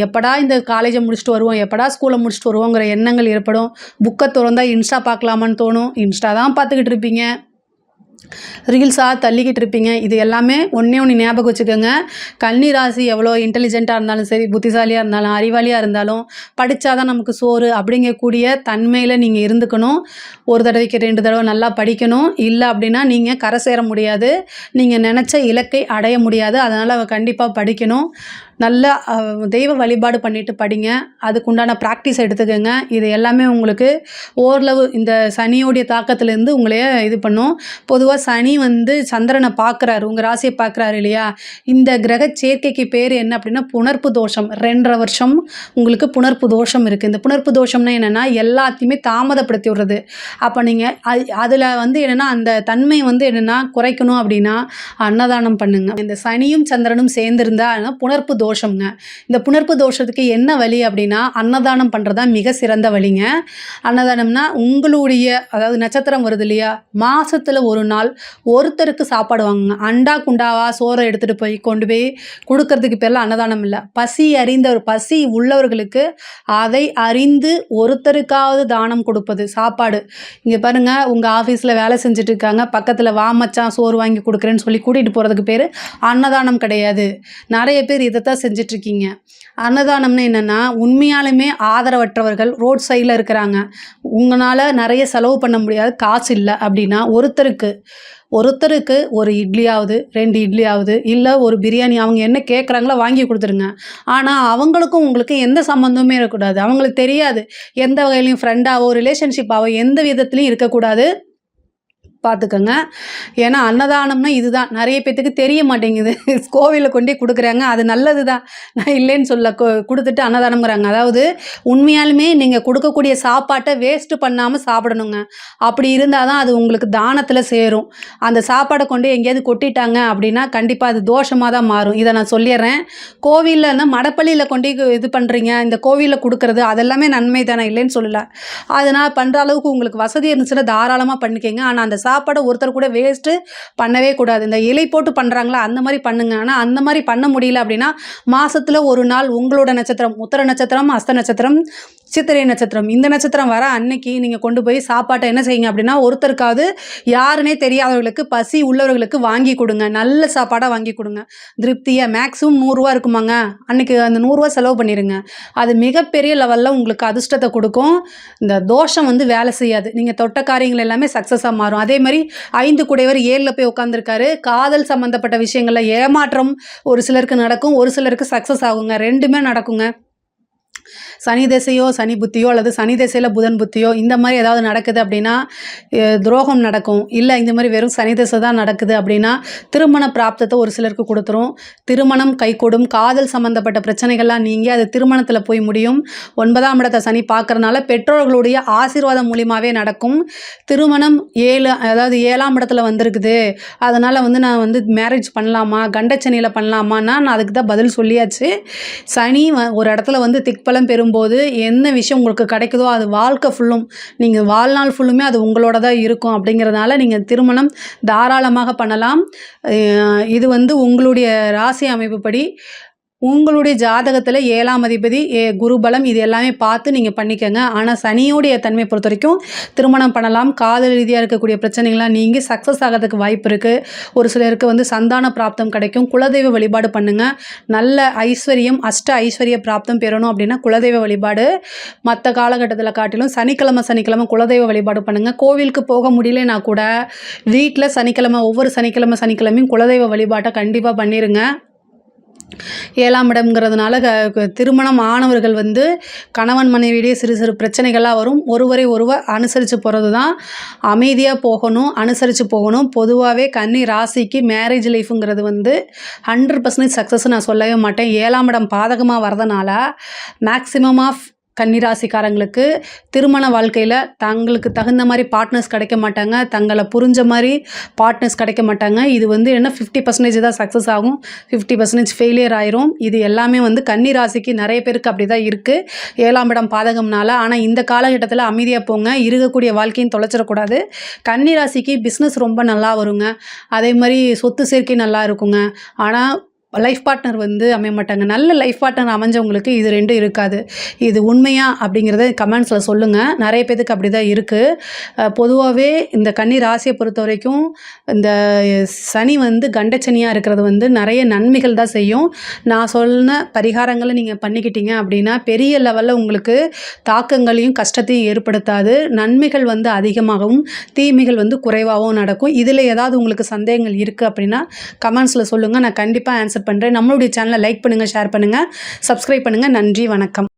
எப்படா இந்த காலேஜை முடிச்சுட்டு வருவோம், எப்படா ஸ்கூலை முடிச்சுட்டு வருவோங்கிற எண்ணங்கள் ஏற்படும். புக்கை திறந்தா இன்ஸ்டா பார்க்கலாமான்னு தோணும். இன்ஸ்டா தான் பார்த்துக்கிட்டு இருப்பீங்க, ரீல்ஸாக தள்ளிக்கிட்டு இருப்பீங்க. இது எல்லாமே ஒன்றே ஞாபகம் வச்சுக்கோங்க. கன்னி ராசி எவ்வளோ இன்டெலிஜென்ட்டாக இருந்தாலும் சரி, புத்திசாலியாக இருந்தாலும், அறிவாளியாக இருந்தாலும், படித்தா தான் நமக்கு சோறு அப்படிங்கக்கூடிய தன்மையில் நீங்கள் இருந்துக்கணும். ஒரு தடவைக்கு 2 தடவை நல்லா படிக்கணும். இல்லை அப்படின்னா நீங்கள் கரை சேர முடியாது, நீங்கள் நினச்ச இலக்கை அடைய முடியாது. அதனால் கண்டிப்பாக படிக்கணும். நல்லா தெய்வ வழிபாடு பண்ணிவிட்டு படிங்க. அதுக்குண்டான ப்ராக்டிஸ் எடுத்துக்கோங்க. இது எல்லாமே உங்களுக்கு ஓரளவு இந்த சனியோடைய தாக்கத்துலேருந்து உங்களையே இது பண்ணும். பொதுவாக சனி சந்திரனை பார்க்குறாரு, உங்கள் ராசியை பார்க்குறாரு இல்லையா? இந்த கிரக சேர்க்கைக்கு பேர் என்ன அப்படின்னா புணர்ப்பு தோஷம். 2.5 வருஷம் உங்களுக்கு புணர்ப்பு தோஷம் இருக்குது. இந்த புணர்ப்பு தோஷம்னா என்னென்னா எல்லாத்தையுமே தாமதப்படுத்தி விடுறது. அப்போ நீங்கள் அதில் என்னென்னா அந்த தன்மை என்னென்னா குறைக்கணும் அப்படின்னா அன்னதானம் பண்ணுங்கள். இந்த சனியும் சந்திரனும் சேர்ந்துருந்தால் புணர்ப்பு தோஷம்ங்க. இந்த புணர்ப்பு தோஷத்துக்கு என்ன வழி அப்படின்னா அன்னதானம் பண்ணுறதா மிக சிறந்த வழிங்க. அன்னதானம்னா உங்களுடைய அதாவது நட்சத்திரம் வருது இல்லையா, மாதத்தில் ஒரு நாள் ஒருத்தருக்கு சாப்பாடு வாங்குங்க. அண்டா குண்டாவா சோறை எடுத்துகிட்டு போய் கொண்டு போய் கொடுக்கறதுக்கு பேரில் அன்னதானம் இல்லை. பசி உள்ளவர்களுக்கு அதை அறிந்து ஒருத்தருக்காவது தானம் கொடுப்பது சாப்பாடு. இங்கே பாருங்கள், உங்கள் ஆஃபீஸில் வேலை செஞ்சுட்டு இருக்காங்க, பக்கத்தில் வா மச்சான் சோறு வாங்கி கொடுக்குறேன்னு சொல்லி கூட்டிகிட்டு போகிறதுக்கு பேர் அன்னதானம் கிடையாது. நிறைய பேர் இதை தான் செஞ்சிட்ருக்கீங்க. அன்னதானம்னு என்னென்னா உண்மையாலுமே ஆதரவற்றவர்கள் ரோட் சைடில் இருக்கிறாங்க, உங்களால் நிறைய செலவு பண்ண முடியாது, காசு இல்லை அப்படின்னா ஒருத்தருக்கு ஒரு இட்லியாவது 2 இட்லியாவது இல்லை ஒரு பிரியாணி அவங்க என்ன கேட்குறாங்களோ வாங்கி கொடுத்துருங்க. ஆனால் அவங்களுக்கும் உங்களுக்கும் எந்த சம்மந்தமே இருக்கக்கூடாது. அவங்களுக்கு தெரியாது, எந்த வகையிலையும் ஃப்ரெண்டாவோ ரிலேஷன்ஷிப்பாவோ எந்த விதத்துலையும் இருக்கக்கூடாது. பார்த்துக்கோங்க. ஏன்னா அன்னதானம்னா இதுதான் நிறைய பேத்துக்கு தெரிய மாட்டேங்குது. கோவிலில் கொண்டே கொடுக்குறாங்க, அது நல்லது தான், நான் இல்லைன்னு சொல்ல. கொடுத்துட்டு அன்னதானம்ங்கிறாங்க. அதாவது உண்மையாலுமே நீங்கள் கொடுக்கக்கூடிய சாப்பாட்டை வேஸ்ட்டு பண்ணாமல் சாப்பிடணுங்க. அப்படி இருந்தால் தான் அது உங்களுக்கு தானத்தில் சேரும். அந்த சாப்பாடை கொண்டு எங்கேயாவது கொட்டிட்டாங்க அப்படின்னா கண்டிப்பாக அது தோஷமாக தான் மாறும். இதை நான் சொல்லிடுறேன். கோவிலில் மடப்பள்ளியில் கொண்டு இது பண்ணுறீங்க, இந்த கோவிலில் கொடுக்குறது அதெல்லாமே நன்மை தானே, இல்லைன்னு சொல்லலை. அதனால் பண்ணுற அளவுக்கு உங்களுக்கு வசதி இருந்துச்சுன்னா தாராளமாக பண்ணிக்கங்க. ஆனால் அந்த சாப்பாடை ஒருத்தர் கூட வேஸ்ட்டு பண்ணவே கூடாது. இந்த இலை போட்டு பண்ணுறாங்களா அந்த மாதிரி பண்ணுங்க. ஆனால் அந்த மாதிரி பண்ண முடியல அப்படின்னா மாதத்தில் ஒரு நாள் உங்களோட நட்சத்திரம் உத்தர நட்சத்திரம், அஸ்த நட்சத்திரம், சித்திரை நட்சத்திரம், இந்த நட்சத்திரம் வர அன்னைக்கு நீங்கள் கொண்டு போய் சாப்பாட்டை என்ன செய்யுங்க அப்படின்னா ஒருத்தருக்காவது யாருன்னே தெரியாதவர்களுக்கு பசி உள்ளவர்களுக்கு வாங்கி கொடுங்க. நல்ல சாப்பாடாக வாங்கி கொடுங்க. திருப்தியாக மேக்ஸிமம் 100 ரூபா இருக்குமாங்க, அன்றைக்கி அந்த 100 ரூபா செலவு பண்ணிடுங்க. அது மிகப்பெரிய லெவலில் உங்களுக்கு அதிர்ஷ்டத்தை கொடுக்கும். இந்த தோஷம் வேலை செய்யாது. நீங்கள் தொட்ட காரியங்கள் எல்லாமே சக்ஸஸாக மாறும். அதே மாதிரி 5 குடையவர் 7ல் போய் உட்காந்துருக்காரு. காதல் சம்மந்தப்பட்ட விஷயங்களில் ஏமாற்றம் ஒரு சிலருக்கு நடக்கும், ஒரு சிலருக்கு சக்ஸஸ் ஆகுங்க. 2மே நடக்குங்க. சனி திசையோ சனி புத்தியோ அல்லது சனி திசையில் புதன் புத்தியோ இந்த மாதிரி ஏதாவது நடக்குது அப்படின்னா துரோகம் நடக்கும். இல்லை இந்த மாதிரி வெறும் சனி திசை தான் நடக்குது அப்படின்னா திருமண பிராப்தத்தை ஒரு சிலருக்கு கொடுத்துரும். திருமணம் கைகூடும். காதல் சம்மந்தப்பட்ட பிரச்சனைகள்லாம் நீங்கள் அது திருமணத்தில் போய் முடியும். 9ஆம் இடத்தை சனி பார்க்குறதுனால பெற்றோர்களுடைய ஆசீர்வாதம் மூலியமாகவே நடக்கும். திருமணம் 7ஆம் இடத்துல வந்திருக்குது, அதனால் நான் மேரேஜ் பண்ணலாமா, கண்டச்சனியில் பண்ணலாமான்னா நான் அதுக்கு தான் பதில் சொல்லியாச்சு. சனி ஒரு இடத்துல திக்பலம் பெறும்போது என்ன விஷயம் உங்களுக்கு கிடைக்குதோ அது வாழ்க்கை ஃபுல்லும் நீங்கள் வாழ்நாள் ஃபுல்லுமே அது உங்களோட தான் இருக்கும். அப்படிங்கிறதுனால நீங்கள் திருமணம் தாராளமாக பண்ணலாம். இது உங்களுடைய ராசி அமைப்புப்படி உங்களுடைய ஜாதகத்தில் 7ஆம் அதிபதி குருபலம் இது எல்லாமே பார்த்து நீங்கள் பண்ணிக்கோங்க. ஆனால் சனியோடைய தன்மை பொறுத்த வரைக்கும் திருமணம் பண்ணலாம், காதல் ரீதியாக இருக்கக்கூடிய பிரச்சனைகள்லாம் நீங்கி சக்ஸஸ் ஆகிறதுக்கு வாய்ப்பு இருக்குது. ஒரு சிலருக்கு வந்து சந்தான பிராப்தம் கிடைக்கும். குலதெய்வ வழிபாடு பண்ணுங்கள். நல்ல ஐஸ்வர்யம், அஷ்ட ஐஸ்வர்ய பிராப்தம் பெறணும் அப்படின்னா குலதெய்வ வழிபாடு மற்ற காலகட்டத்தில் காட்டிலும் சனிக்கிழமை குலதெய்வ வழிபாடு பண்ணுங்கள். கோவிலுக்கு போக முடியலனா கூட வீட்டில் சனிக்கிழமை ஒவ்வொரு சனிக்கிழமையும் குலதெய்வ வழிபாட்டை கண்டிப்பாக பண்ணிடுங்க. 7ஆம் இடம்ங்கிறதுனால திருமணம் ஆனவர்கள் வந்து கணவன் மனைவியிடையே சிறு சிறு பிரச்சனைகள்லாம் வரும். ஒருவரை ஒருவர் அனுசரித்து போகிறது தான். அமைதியாக போகணும், அனுசரித்து போகணும். பொதுவாகவே கன்னி ராசிக்கு மேரேஜ் லைஃபுங்கிறது வந்து 100% சக்ஸஸ் நான் சொல்லவே மாட்டேன். 7ஆம் இடம் பாதகமாக வரதுனால மேக்ஸிமம் ஆஃப் கன்னிராசிக்காரங்களுக்கு திருமண வாழ்க்கையில் தங்களுக்கு தகுந்த மாதிரி பார்ட்னர்ஸ் கிடைக்க மாட்டாங்க, தங்களை புரிஞ்ச மாதிரி பார்ட்னர்ஸ் கிடைக்க மாட்டாங்க. இது வந்து என்ன 50% தான் சக்ஸஸ் ஆகும், 50% ஃபெயிலியர் ஆயிரும். இது எல்லாமே வந்து கன்னிராசிக்கு நிறைய பேருக்கு அப்படி தான் இருக்குது 7ஆம் இடம் பாதகம்னால. ஆனால் இந்த காலகட்டத்தில் அமைதியாக போங்க, இருக்கக்கூடிய வாழ்க்கையும் தொலைச்சிடக்கூடாது. கன்னிராசிக்கு பிஸ்னஸ் ரொம்ப நல்லா வருங்க, அதே மாதிரி சொத்து சேர்க்கை நல்லா இருக்குங்க. ஆனால் லைஃப் பார்ட்னர் வந்து அமைய மாட்டாங்க. நல்ல லைஃப் பார்ட்னர் அமைஞ்சவங்களுக்கு இது ரெண்டும் இருக்காது. இது உண்மையா அப்படிங்கிறத கமெண்ட்ஸில் சொல்லுங்கள். நிறைய பேருக்கு அப்படி தான் இருக்குது. பொதுவாகவே இந்த கன்னி ராசியை பொறுத்த வரைக்கும் இந்த சனி வந்து கண்டச்சனியாக இருக்கிறது வந்து நிறைய நன்மைகள் தான் செய்யும். நான் சொன்ன பரிகாரங்களை நீங்கள் பண்ணிக்கிட்டீங்க அப்படின்னா பெரிய லெவலில் உங்களுக்கு தாக்கங்களையும் கஷ்டத்தையும் ஏற்படுத்தாது. நன்மைகள் வந்து அதிகமாகவும் தீமைகள் வந்து குறைவாகவும் நடக்கும். இதில் ஏதாவது உங்களுக்கு சந்தேகங்கள் இருக்குது அப்படின்னா கமெண்ட்ஸில் சொல்லுங்கள். நான் கண்டிப்பாக ஆன்சர் பண்ணுறேன். நம்மளுடைய சேனலை லைக் பண்ணுங்கள், ஷேர் பண்ணுங்கள், சப்ஸ்கிரைப் பண்ணுங்கள். நன்றி, வணக்கம்.